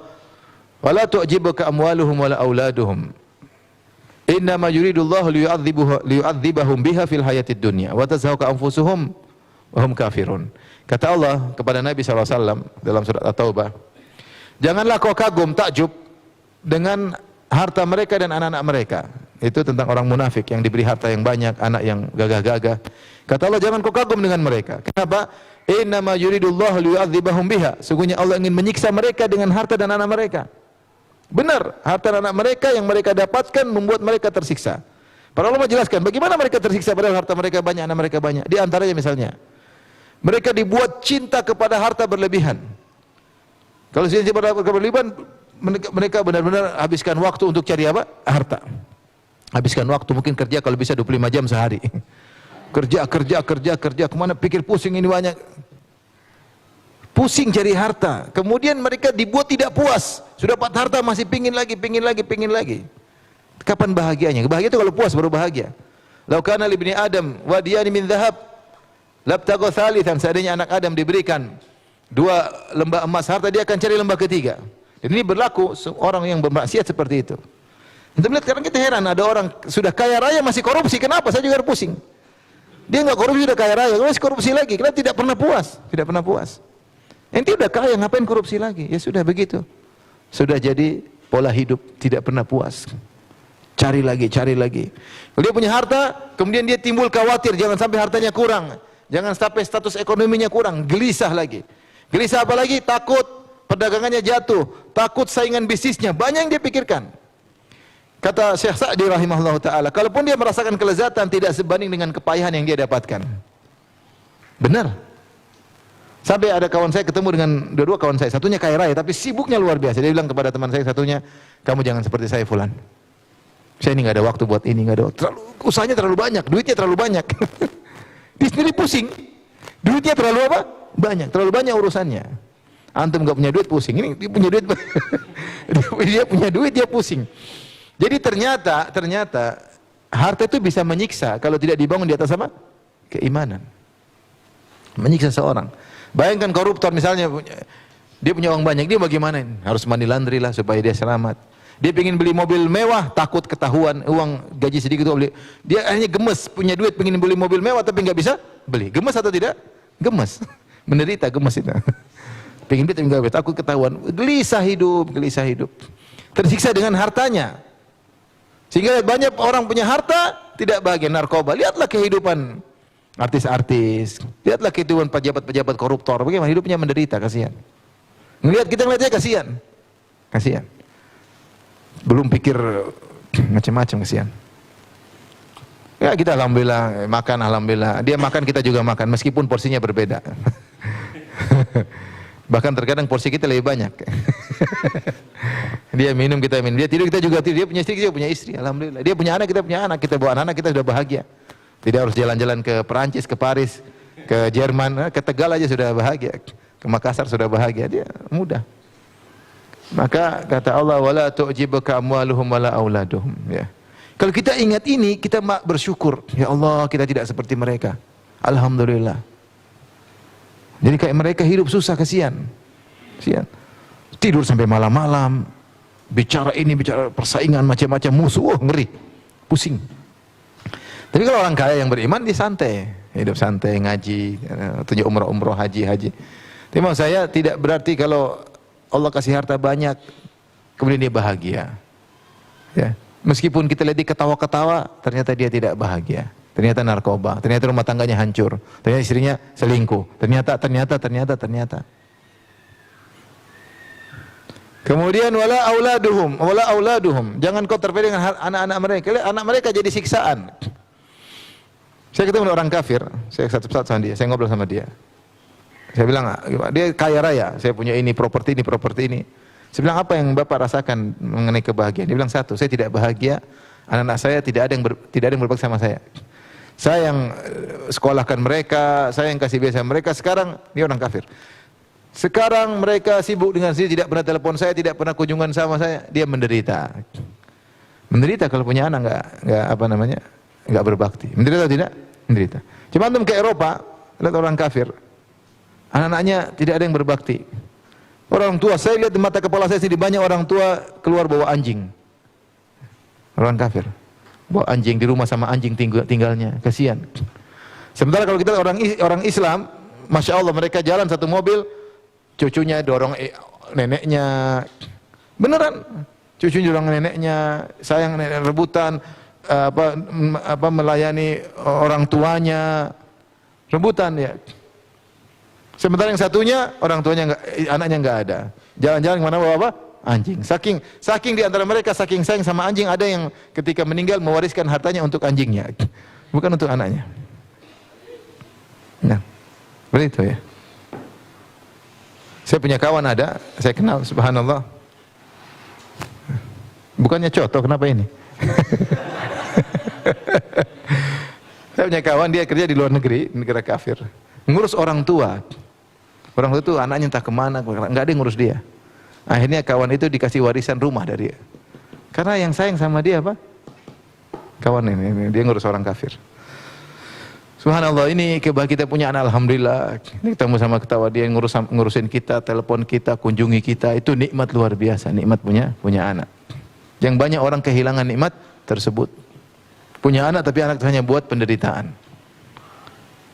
"Wala tu'jibuka amwaluhum wala auladuhum. Innama yuridullahu liyu'adzibahum biha fil hayatid dunya wa tazhaqa anfusuhum wa hum kafirun." Kata Allah kepada Nabi SAW dalam surat At-Taubah, janganlah kau kagum, takjub dengan harta mereka dan anak-anak mereka. Itu tentang orang munafik yang diberi harta yang banyak, anak yang gagah-gagah. Kata Allah, jangan kau kagum dengan mereka. Kenapa? Innama yuridullahu liyu'adzibahum biha. Sungguhnya Allah ingin menyiksa mereka dengan harta dan anak mereka. Benar, harta dan anak mereka yang mereka dapatkan membuat mereka tersiksa. Para ulama jelaskan bagaimana mereka tersiksa padahal harta mereka banyak, anak mereka banyak. Di antaranya misalnya, mereka dibuat cinta kepada harta berlebihan. Kalau cinta kepada harta berlebihan, mereka benar-benar habiskan waktu untuk cari apa? Harta. Habiskan waktu, mungkin kerja kalau bisa 25 jam sehari. Kerja, kemana pikir pusing ini banyak. Pusing cari harta. Kemudian mereka dibuat tidak puas. Sudah dapat harta masih pingin lagi. Kapan bahagianya? Bahagia itu kalau puas baru bahagia. Lau kana li ibni Adam wadiyani min dhahab labtagha thalithan. Seandainya anak Adam diberikan 2 lembah emas harta, dia akan cari lembah ketiga. Dan ini berlaku orang yang bermaksiat seperti itu. Kita melihat sekarang, kita heran, ada orang sudah kaya raya masih korupsi. Kenapa? Saya juga pusing. Dia enggak korupsi sudah kaya raya, masih korupsi lagi. Karena tidak pernah puas. Ente udah kaya, ngapain korupsi lagi? Ya sudah begitu. Sudah jadi pola hidup, tidak pernah puas. cari lagi, cari lagi. Kalau dia punya harta, kemudian dia timbul khawatir, jangan sampai hartanya kurang, jangan sampai status ekonominya kurang, gelisah lagi. Gelisah apa lagi? Takut perdagangannya jatuh, takut saingan bisnisnya, banyak yang dia pikirkan. Kata Syekh Sa'di rahimahullah ta'ala, kalaupun dia merasakan kelezatan, tidak sebanding dengan kepayahan yang dia dapatkan. Benar. Sampai ada kawan saya ketemu dengan dua kawan saya, satunya kaya raya, tapi sibuknya luar biasa. Dia bilang kepada teman saya satunya, kamu jangan seperti saya fulan. Saya ini nggak ada waktu buat ini, nggak ada waktu. Usahanya terlalu banyak, duitnya terlalu banyak. Dia sendiri pusing. Duitnya terlalu apa? Banyak, terlalu banyak urusannya. Antum nggak punya duit pusing. Ini dia punya duit, dia punya duit dia pusing. Jadi ternyata harta itu bisa menyiksa kalau tidak dibangun di atas apa? Keimanan. Menyiksa seorang. Bayangkan koruptor misalnya, dia punya uang banyak, dia bagaimana? Harus money laundry lah supaya dia selamat. Dia ingin beli mobil mewah, takut ketahuan uang gaji sedikit beli. Dia akhirnya gemes, punya duit ingin beli mobil mewah tapi nggak bisa beli. Gemes atau tidak? Gemes. Menderita gemes itu. Pengen duit tapi nggak bisa, takut ketahuan. Gelisah hidup. Tersiksa dengan hartanya. Sehingga banyak orang punya harta tidak bahagia, narkoba. Lihatlah kehidupan artis-artis. Lihatlah kehidupan pejabat-pejabat koruptor. Bagaimana hidupnya menderita, kasihan. Kita ngeliatnya kasihan. Kasihan. Belum pikir macam-macam, kasihan. Ya kita alhamdulillah makan, alhamdulillah. Dia makan, kita juga makan meskipun porsinya berbeda. Bahkan terkadang porsi kita lebih banyak. Dia minum, kita minum. Dia tidur, kita juga tidur. Dia punya istri, kita juga punya istri. Alhamdulillah. Dia punya anak, kita punya anak. Kita bawa anak, kita sudah bahagia. Tidak harus jalan-jalan ke Perancis, ke Paris, ke Jerman, ke Tegal aja sudah bahagia. Ke Makassar sudah bahagia. Dia mudah. Maka kata Allah, wala tu'jibuka amwaluhum wala auladuhum, ya. Kalau kita ingat ini, kita bersyukur. Ya Allah, kita tidak seperti mereka. Alhamdulillah. Jadi kayak mereka hidup susah, kasihan. Kasihan. Tidur sampai malam-malam. Bicara ini, bicara persaingan macam-macam musuh, ngeri. Pusing. Tapi kalau orang kaya yang beriman, dia santai. Hidup santai, ngaji, tujuh umroh, haji. Tapi maksud saya tidak berarti kalau Allah kasih harta banyak, kemudian dia bahagia. Ya. Meskipun kita lihat dia ketawa-ketawa, ternyata dia tidak bahagia. Ternyata narkoba, ternyata rumah tangganya hancur, ternyata istrinya selingkuh, ternyata. Kemudian wala auladuhum. Jangan kau terpedaya dengan anak-anak mereka. Anak mereka jadi siksaan. Saya ketemu dengan orang kafir, saya satu saat sama dia, saya ngobrol sama dia. Saya bilang, dia kaya raya, saya punya ini, properti ini. Saya bilang, apa yang Bapak rasakan mengenai kebahagiaan? Dia bilang, satu, saya tidak bahagia, anak-anak saya tidak ada yang berbakti sama saya. Saya yang sekolahkan mereka, saya yang kasih biasa mereka. Sekarang, dia orang kafir. Sekarang mereka sibuk dengan saya, tidak pernah telepon saya, tidak pernah kunjungan sama saya. Dia menderita. Menderita kalau punya anak nggak berbakti. Menderita atau tidak? Menderita. Cuma antum ke Eropa, lihat orang kafir. Anak-anaknya tidak ada yang berbakti. Orang tua, saya lihat di mata kepala saya sendiri banyak orang tua keluar bawa anjing. Orang kafir. Bawa anjing di rumah sama anjing tinggalnya. Kasihan. Sementara kalau kita orang Islam, Masya Allah mereka jalan satu mobil, cucunya dorong neneknya. Beneran. Cucunya dorong neneknya, sayang nenek, rebutan, melayani orang tuanya. Rebutan ya. Sementara yang satunya orang tuanya anaknya nggak ada. Jalan-jalan kemana bawa apa? Anjing. Saking di antara mereka saking sayang sama anjing, ada yang ketika meninggal mewariskan hartanya untuk anjingnya, bukan untuk anaknya. Nah, begitu ya. Saya punya kawan ada, saya kenal, subhanallah. Bukannya contoh, kenapa ini? Saya punya kawan, dia kerja di luar negeri, negara kafir. Ngurus orang tua. Orang tua itu anaknya entah kemana, nggak ada yang ngurus dia. Akhirnya kawan itu dikasih warisan rumah dari dia. Karena yang sayang sama dia apa? Kawan ini dia ngurus orang kafir. Subhanallah, ini kebahagiaan kita punya anak, alhamdulillah. Ini ketemu sama ketawa dia, ngurusin kita, telepon kita, kunjungi kita, itu nikmat luar biasa, nikmat punya anak. Yang banyak orang kehilangan nikmat tersebut. Punya anak tapi anak itu hanya buat penderitaan.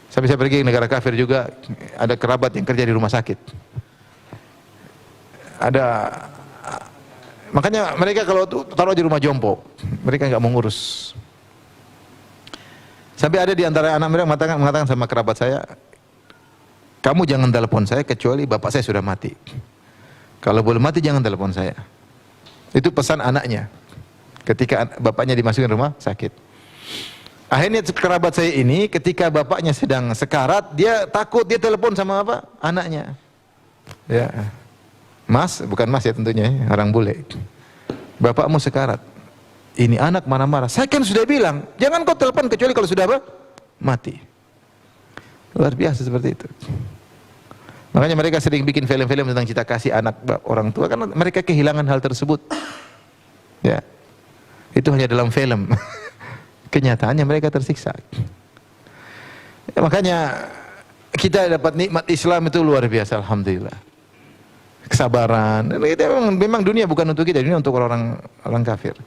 Sampai saya pergi ke negara kafir juga, ada kerabat yang kerja di rumah sakit. Ada Makanya mereka kalau taruh di rumah jompo, mereka nggak mau ngurus. Sampai ada di antara anak mereka mengatakan sama kerabat saya, kamu jangan telepon saya kecuali bapak saya sudah mati. Kalau belum mati jangan telepon saya. Itu pesan anaknya ketika bapaknya dimasukin rumah sakit. Akhirnya kerabat saya ini ketika bapaknya sedang sekarat, dia takut, dia telepon sama apa? Anaknya. Ya. Mas, bukan mas ya tentunya, orang bule. Bapakmu sekarat. Ini anak marah-marah. Saya kan sudah bilang, jangan kau telepon kecuali kalau sudah apa? Mati. Luar biasa seperti itu. Makanya mereka sering bikin film-film tentang cinta kasih anak orang tua karena mereka kehilangan hal tersebut. Ya. Itu hanya dalam film. Kenyataannya mereka tersiksa. Ya, makanya kita dapat nikmat Islam itu luar biasa, alhamdulillah. Kesabaran. Memang dunia bukan untuk kita, dunia untuk orang kafir.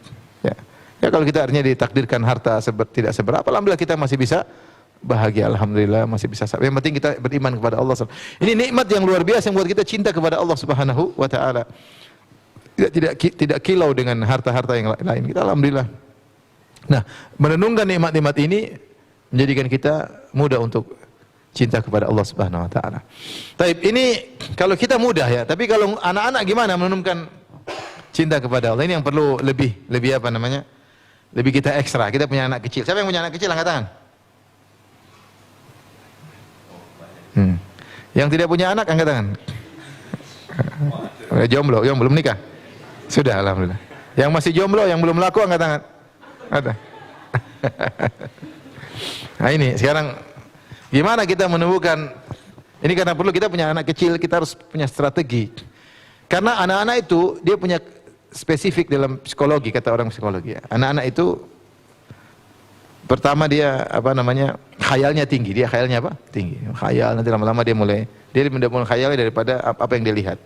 Ya. Ya kalau kita artinya ditakdirkan harta tidak seberapa, alhamdulillah kita masih bisa bahagia, alhamdulillah masih bisa sabar. Yang penting kita beriman kepada Allah. Ini nikmat yang luar biasa yang buat kita cinta kepada Allah Subhanahu wa taala. Tidak kilau dengan harta-harta yang lain. Kita alhamdulillah. Nah, merenungkan nikmat-nikmat ini menjadikan kita mudah untuk cinta kepada Allah Subhanahu wa taala. Taib, ini kalau kita mudah ya, tapi kalau anak-anak gimana menenungkan cinta kepada Allah? Ini yang perlu lebih apa namanya? Lebih kita ekstra. Kita punya anak kecil. Siapa yang punya anak kecil angkat tangan? Yang tidak punya anak angkat tangan. Jomblo, yang belum nikah. Sudah, alhamdulillah. Yang masih jomblo, yang belum laku angkat tangan. Ada. Nah ini sekarang gimana kita menemukan ini, karena perlu kita punya anak kecil, kita harus punya strategi. Karena anak-anak itu dia punya spesifik dalam psikologi, kata orang psikologi ya. Anak-anak itu pertama dia apa namanya? Khayalnya tinggi. Dia khayalnya apa? Tinggi. Khayal, nanti lama-lama dia mulai khayalnya daripada apa yang dia lihat.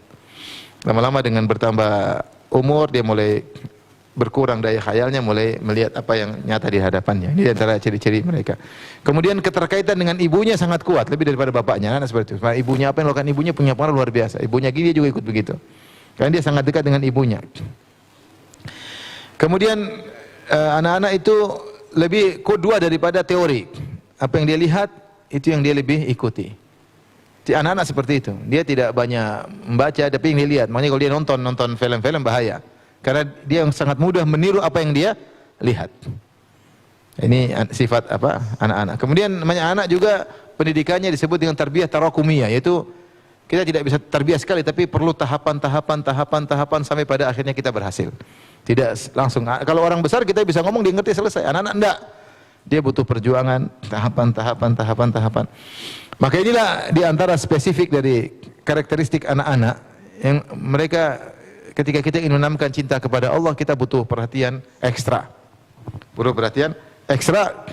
Lama-lama dengan bertambah umur dia mulai berkurang daya khayalnya, mulai melihat apa yang nyata di hadapannya. Ini antara ciri-ciri mereka. Kemudian keterkaitan dengan ibunya sangat kuat, lebih daripada bapaknya. Anak seperti itu. Ibunya apa yang lakukan ibunya punya pengaruh luar biasa. Ibunya gini dia juga ikut begitu. Karena dia sangat dekat dengan ibunya. Kemudian anak-anak itu lebih kedua daripada teori. Apa yang dia lihat itu yang dia lebih ikuti. Anak-anak seperti itu. Dia tidak banyak membaca, tapi yang dia lihat. Makanya kalau dia nonton film-film bahaya. Karena dia yang sangat mudah meniru apa yang dia lihat. Ini sifat apa anak-anak. Kemudian namanya anak juga pendidikannya disebut dengan tarbiyah tarakumiyah, yaitu kita tidak bisa tarbiyah sekali, tapi perlu tahapan sampai pada akhirnya kita berhasil. Tidak langsung. Kalau orang besar kita bisa ngomong dia ngerti selesai. Anak-anak enggak. Dia butuh perjuangan, tahapan. Maka inilah di antara spesifik dari karakteristik anak-anak yang mereka ketika kita ingin menanamkan cinta kepada Allah, kita butuh perhatian ekstra. Butuh perhatian ekstra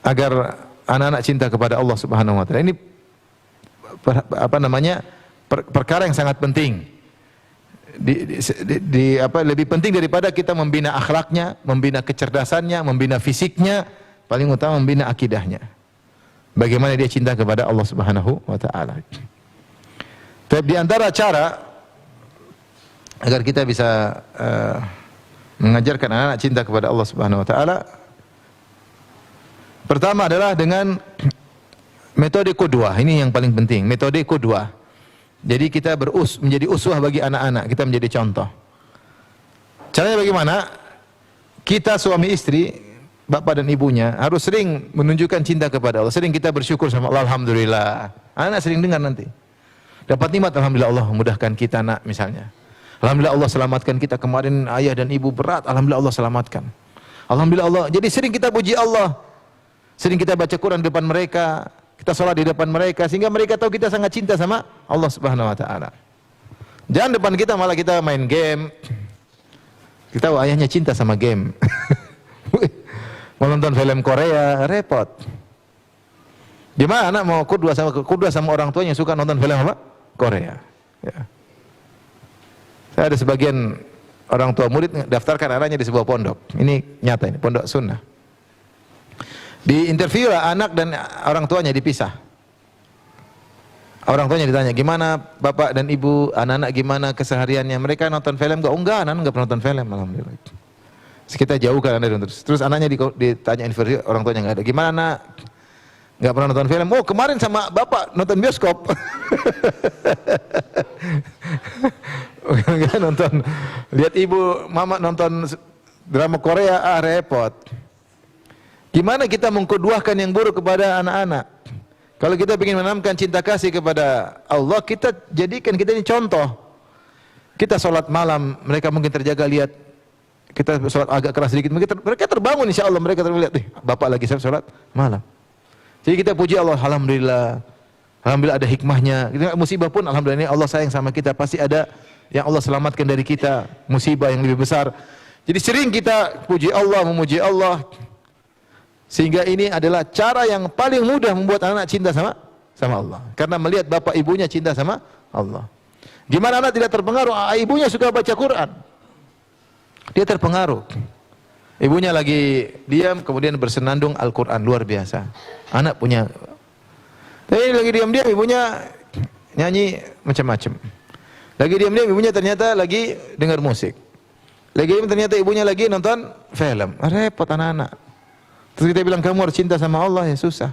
agar anak-anak cinta kepada Allah Subhanahu wa taala. Ini apa namanya? Perkara yang sangat penting. Lebih penting daripada kita membina akhlaknya, membina kecerdasannya, membina fisiknya, paling utama membina akidahnya. Bagaimana dia cinta kepada Allah Subhanahu wa taala. Tapi di antara cara agar kita bisa mengajarkan anak-anak cinta kepada Allah Subhanahu wa taala, pertama adalah dengan metode qudwah. Ini yang paling penting, metode qudwah. Jadi kita menjadi uswah bagi anak-anak, kita menjadi contoh. Caranya bagaimana? Kita suami istri, bapak dan ibunya harus sering menunjukkan cinta kepada Allah. Sering kita bersyukur sama Allah, alhamdulillah. Anak sering dengar nanti. Dapat nikmat, alhamdulillah Allah memudahkan kita nak misalnya. Alhamdulillah Allah selamatkan kita kemarin, ayah dan ibu berat, alhamdulillah Allah selamatkan. Alhamdulillah Allah. Jadi sering kita puji Allah. Sering kita baca Quran di depan mereka, kita sholat di depan mereka, sehingga mereka tahu kita sangat cinta sama Allah Subhanahu wa taala. Jangan depan kita malah kita main game. Kita tahu ayahnya cinta sama game. Mau nonton film Korea, repot. Gimana anak mau kudua sama orang tuanya yang suka nonton film apa? Korea. Ya. Saya ada sebagian orang tua murid daftarkan anaknya di sebuah pondok. Ini nyata, ini pondok sunnah. Di interview lah anak dan orang tuanya dipisah. Orang tuanya ditanya, gimana bapak dan ibu, anak-anak gimana kesehariannya? Mereka nonton film enggak? Oh enggak, anak-anak enggak pernah nonton film, alhamdulillah. Terus kita jauhkan anak terus anaknya ditanya informasi, orang tuanya enggak ada. Gimana nak? Enggak pernah nonton film. Oh, kemarin sama bapak nonton bioskop. Enggak nonton. Lihat ibu, mama nonton drama Korea, repot. Gimana kita mengkuduahkan yang buruk kepada anak-anak? Kalau kita ingin menanamkan cinta kasih kepada Allah, kita jadikan kita ini contoh. Kita sholat malam, mereka mungkin terjaga lihat. Kita sholat agak keras sedikit, mereka terbangun insya Allah. Mereka terlihat, bapak lagi sholat malam. Jadi kita puji Allah, alhamdulillah. Alhamdulillah ada hikmahnya. Musibah pun alhamdulillah ini Allah sayang sama kita. Pasti ada yang Allah selamatkan dari kita. Musibah yang lebih besar. Jadi sering kita puji Allah, memuji Allah. Sehingga ini adalah cara yang paling mudah membuat anak cinta sama Allah. Karena melihat bapak ibunya cinta sama Allah. Gimana anak tidak terpengaruh? Ibunya suka baca Quran. Dia terpengaruh. Ibunya lagi diam, kemudian bersenandung Al-Quran, luar biasa. Anak punya. Tapi lagi diam-diam, ibunya nyanyi macam-macam. Lagi diam-diam, ibunya ternyata lagi dengar musik. Lagi diam, ternyata ibunya lagi nonton film. Repot anak-anak. Terus kita bilang kamu harus cinta sama Allah, ya susah.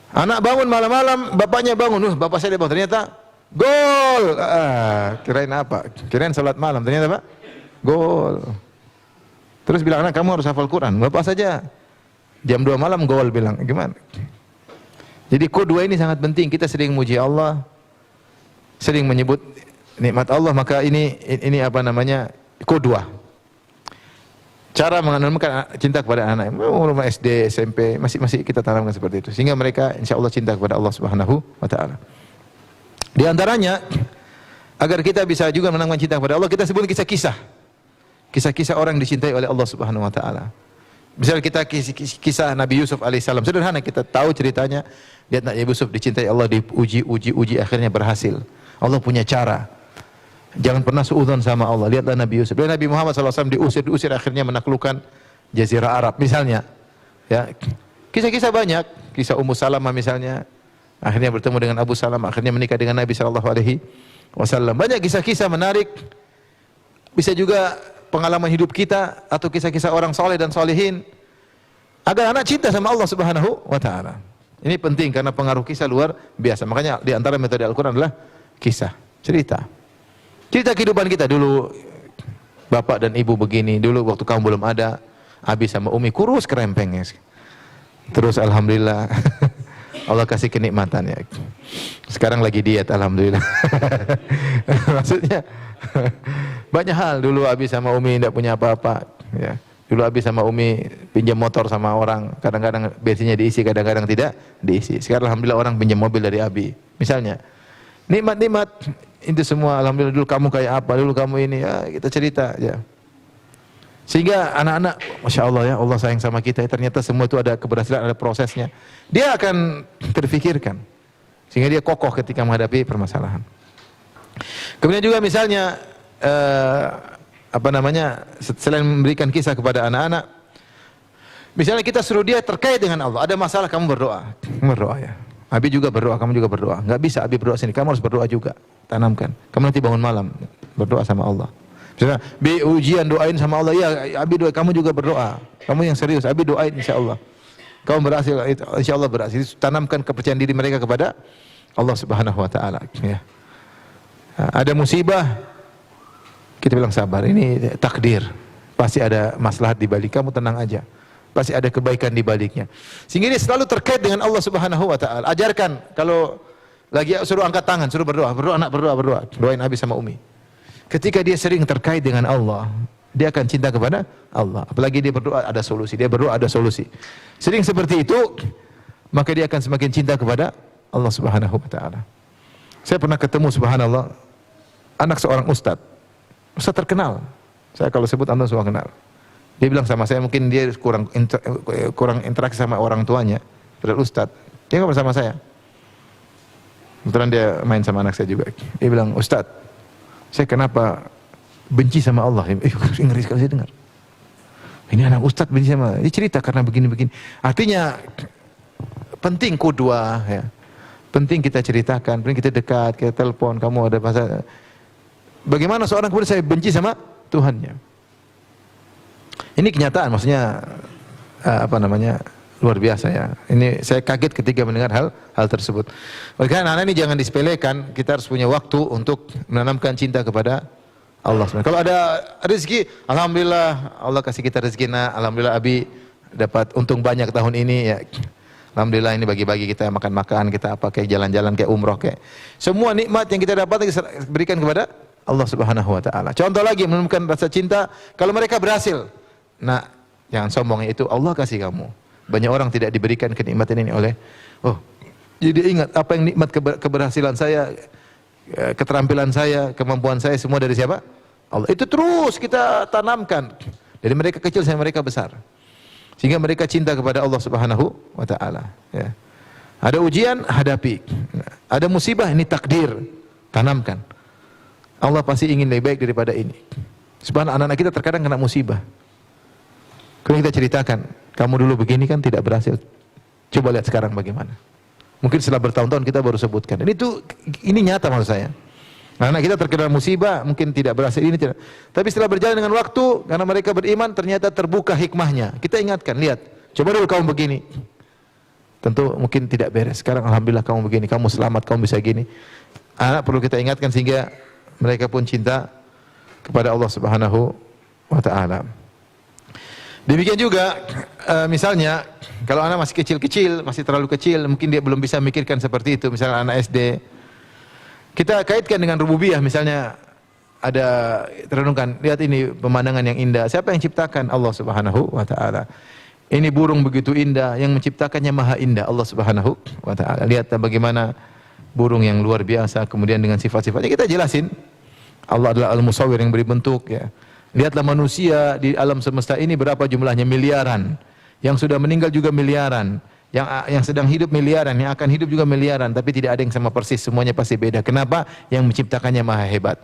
Anak bangun malam-malam, bapaknya bangun, bapak saya bangun, ternyata gol. Kirain apa? Kirain salat malam, ternyata apa? Gol. Terus bilang anak kamu harus hafal Quran. Bapak saja jam 2 malam gol bilang, gimana? Jadi kedua ini sangat penting. Kita sering muji Allah, sering menyebut nikmat Allah, maka ini apa namanya? Kedua. Cara menanamkan cinta kepada anak, umur SD, SMP, masih kita tanamkan seperti itu. Sehingga mereka insya Allah cinta kepada Allah Subhanahu wa ta'ala. Di antaranya, agar kita bisa juga menanamkan cinta kepada Allah, kita sebut kisah-kisah. Kisah-kisah orang yang dicintai oleh Allah Subhanahu wa ta'ala. Misalnya kita kisah Nabi Yusuf alaihissalam, sederhana kita tahu ceritanya. Lihat Nabi Yusuf dicintai Allah, diuji, akhirnya berhasil. Allah punya cara. Jangan pernah suudzon sama Allah. Lihatlah Nabi Yusuf. Dan Nabi Muhammad SAW diusir akhirnya menaklukkan Jazirah Arab misalnya. Ya, kisah-kisah banyak. Kisah Ummu Salamah misalnya. Akhirnya bertemu dengan Abu Salamah. Akhirnya menikah dengan Nabi SAW. Banyak kisah-kisah menarik. Bisa juga pengalaman hidup kita atau kisah-kisah orang soleh dan solehin. Agar anak cinta sama Allah Subhanahu wa ta'ala. Ini penting karena pengaruh kisah luar biasa. Makanya di antara metode Al-Quran adalah kisah, cerita. Cerita kehidupan kita dulu, bapak dan ibu begini, dulu waktu kamu belum ada, Abi sama Umi kurus kerempeng ya. Terus alhamdulillah Allah kasih kenikmatan ya. Sekarang lagi diet alhamdulillah. Maksudnya banyak hal. Dulu Abi sama Umi tidak punya apa-apa ya. Dulu Abi sama Umi pinjam motor sama orang, kadang-kadang bensinnya diisi, kadang-kadang tidak diisi. Sekarang alhamdulillah orang pinjam mobil dari Abi. Misalnya nikmat-nikmat itu semua, alhamdulillah. Dulu kamu kayak apa, dulu kamu ini, ya kita cerita ya. Sehingga anak-anak, masya Allah ya, Allah sayang sama kita. Ternyata semua itu ada keberhasilan, ada prosesnya. Dia akan terfikirkan, sehingga dia kokoh ketika menghadapi permasalahan. Kemudian juga misalnya, selain memberikan kisah kepada anak-anak, misalnya kita suruh dia terkait dengan Allah. Ada masalah kamu berdoa ya. Abi juga berdoa, kamu juga berdoa. Enggak bisa Abi berdoa sini, kamu harus berdoa juga. Tanamkan. Kamu nanti bangun malam berdoa sama Allah. Misalnya, ujian doain sama Allah. Ya, Abi doa, kamu juga berdoa. Kamu yang serius, Abi doain insya Allah. Kamu berhasil, insya Allah berhasil. Tanamkan kepercayaan diri mereka kepada Allah Subhanahu wa ta'ala. Ya. Ada musibah, kita bilang sabar. Ini takdir. Pasti ada maslahat di balik. Kamu tenang aja. Pasti ada kebaikan di baliknya. Sehingga ini selalu terkait dengan Allah Subhanahu wa ta'ala. Ajarkan, kalau lagi suruh angkat tangan, suruh berdoa. Berdoa anak, berdoa. Doain Abi sama Umi. Ketika dia sering terkait dengan Allah, dia akan cinta kepada Allah. Apalagi dia berdoa ada solusi. Dia berdoa ada solusi. Sering seperti itu, maka dia akan semakin cinta kepada Allah Subhanahu wa ta'ala. Saya pernah ketemu, subhanallah, anak seorang ustadz terkenal. Saya kalau sebut antum semua kenal. Dia bilang sama saya, mungkin dia kurang interaksi sama orang tuanya, padahal ustadz. Dia nggak bersama saya. Kebetulan dia main sama anak saya juga. Dia bilang, Ustadz, saya kenapa benci sama Allah? Ngeri sekali saya dengar. Ini anak ustadz benci sama Allah. Dia cerita karena begini-begini. Artinya penting kudwah ya. Penting kita ceritakan, penting kita dekat, kita telepon, kamu ada bahasa. Bagaimana seorang kemudian saya benci sama Tuhannya. Ini kenyataan, maksudnya luar biasa ya. Ini saya kaget ketika mendengar hal tersebut. Oleh karena anak ini jangan disepelekan, kita harus punya waktu untuk menanamkan cinta kepada Allah SWT. Kalau ada rezeki, alhamdulillah Allah kasih kita rezeki, alhamdulillah Abi dapat untung banyak tahun ini ya. Alhamdulillah ini bagi-bagi, kita makan-makan, kita apa kayak jalan-jalan, kayak umroh, kayak semua nikmat yang kita dapat kita berikan kepada Allah Subhanahu wa taala. Contoh lagi menumbuhkan rasa cinta kalau mereka berhasil. Nah, jangan sombong, itu Allah kasih kamu. Banyak orang tidak diberikan kenikmatan ini oleh jadi ingat apa yang nikmat keberhasilan saya, keterampilan saya, kemampuan saya semua dari siapa? Allah. Itu terus kita tanamkan dari mereka kecil sampai mereka besar. Sehingga mereka cinta kepada Allah Subhanahu wa taala, ya. Ada ujian, hadapi. Ada musibah, ini takdir, tanamkan. Allah pasti ingin lebih baik daripada ini. Subhanallah, anak-anak kita terkadang kena musibah. Kalau kita ceritakan, kamu dulu begini kan tidak berhasil. Coba lihat sekarang bagaimana. Mungkin setelah bertahun-tahun kita baru sebutkan. Ini nyata maksud saya. Anak kita terkena musibah, mungkin tidak berhasil ini tidak. Tapi setelah berjalan dengan waktu, karena mereka beriman, ternyata terbuka hikmahnya. Kita ingatkan, lihat, coba dulu kamu begini. Tentu mungkin tidak beres. Sekarang alhamdulillah kamu begini, kamu selamat, kamu bisa gini. Anak perlu kita ingatkan sehingga mereka pun cinta kepada Allah Subhanahu wa taala. Demikian juga misalnya kalau anak masih kecil-kecil, masih terlalu kecil, mungkin dia belum bisa memikirkan seperti itu. Misalnya anak SD, kita kaitkan dengan rububiyah, misalnya ada terenungkan, lihat ini pemandangan yang indah. Siapa yang ciptakan? Allah Subhanahu wa taala. Ini burung begitu indah, yang menciptakannya maha indah, Allah Subhanahu wa taala. Lihat bagaimana burung yang luar biasa, kemudian dengan sifat-sifatnya kita jelasin. Allah adalah Al-Musawwir yang beri bentuk ya. Lihatlah manusia di alam semesta ini berapa jumlahnya, miliaran. Yang sudah meninggal juga miliaran. Yang sedang hidup miliaran, yang akan hidup juga miliaran, tapi tidak ada yang sama persis, semuanya pasti beda. Kenapa? Yang menciptakannya maha hebat.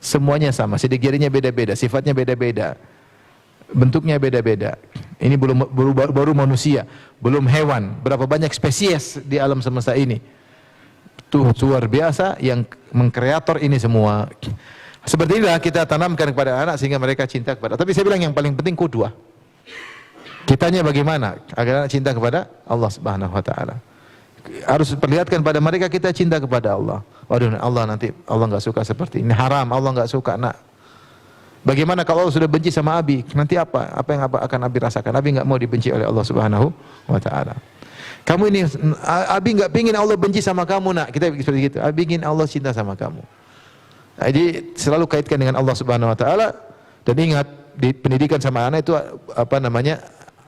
Semuanya sama, sidik jarinya beda-beda, sifatnya beda-beda, bentuknya beda-beda. Ini baru manusia, belum hewan. Berapa banyak spesies di alam semesta ini. Tuh luar biasa yang mengkreator ini semua. Seperti inilah kita tanamkan kepada anak sehingga mereka cinta kepada. Tapi saya bilang yang paling penting kudwah. Kitanya bagaimana agar anak cinta kepada Allah Subhanahu wa taala. Harus perlihatkan pada mereka kita cinta kepada Allah. Waduh, Allah nanti Allah enggak suka seperti ini, haram, Allah enggak suka. Nak, bagaimana kalau Allah sudah benci sama Abi? Nanti apa? Apa yang akan Abi rasakan? Abi enggak mau dibenci oleh Allah Subhanahu wa taala. Kamu ini, Abi enggak pingin Allah benci sama kamu, nak. Kita seperti gitu. Abi ingin Allah cinta sama kamu. Nah, jadi selalu kaitkan dengan Allah Subhanahu wa taala, dan ingat di pendidikan sama anak itu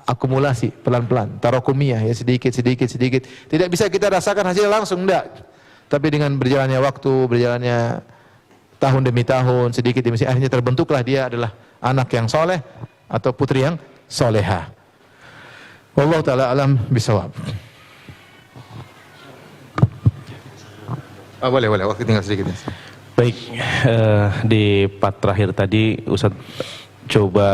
akumulasi pelan-pelan, tarakumiyah ya, sedikit. Tidak bisa kita rasakan hasil langsung, enggak. Tapi dengan berjalannya waktu, berjalannya tahun demi tahun, sedikit demi sedikit, akhirnya terbentuklah dia adalah anak yang soleh atau putri yang soleha. Wallahu taala alam bisawab. Boleh, waktu tinggal sedikit. Baik, di part terakhir tadi Ustadz coba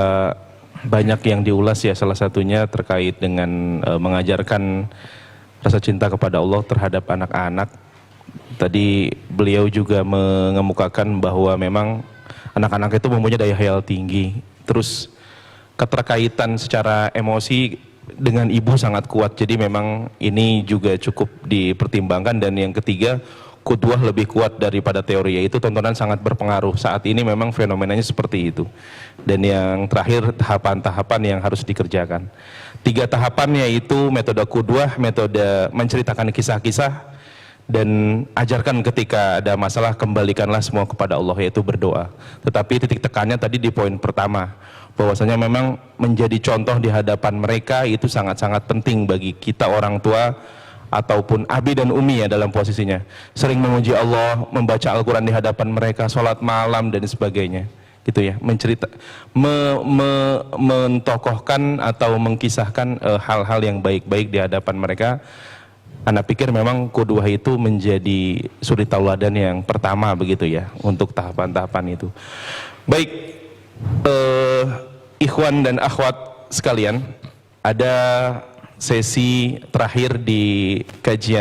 banyak yang diulas ya, salah satunya terkait dengan mengajarkan rasa cinta kepada Allah terhadap anak-anak. Tadi beliau juga mengemukakan bahwa memang anak-anak itu mempunyai daya khayal tinggi. Terus keterkaitan secara emosi dengan ibu sangat kuat. Jadi memang ini juga cukup dipertimbangkan. Dan yang ketiga, qudwah lebih kuat daripada teori, yaitu tontonan sangat berpengaruh. Saat ini memang fenomenanya seperti itu. Dan yang terakhir, tahapan-tahapan yang harus dikerjakan. 3 tahapan yaitu metode qudwah, metode menceritakan kisah-kisah, dan ajarkan ketika ada masalah, kembalikanlah semua kepada Allah, yaitu berdoa. Tetapi titik tekannya tadi di poin pertama, bahwasanya memang menjadi contoh di hadapan mereka itu sangat-sangat penting bagi kita orang tua ataupun abi dan umi ya dalam posisinya. Sering memuji Allah, membaca Al-Quran di hadapan mereka, sholat malam dan sebagainya. Gitu ya, mentokohkan atau mengkisahkan hal-hal yang baik-baik di hadapan mereka. Anak pikir memang qudwah itu menjadi suri tauladan yang pertama begitu ya untuk tahapan-tahapan itu. Baik, ikhwan dan akhwat sekalian, ada sesi terakhir di kajian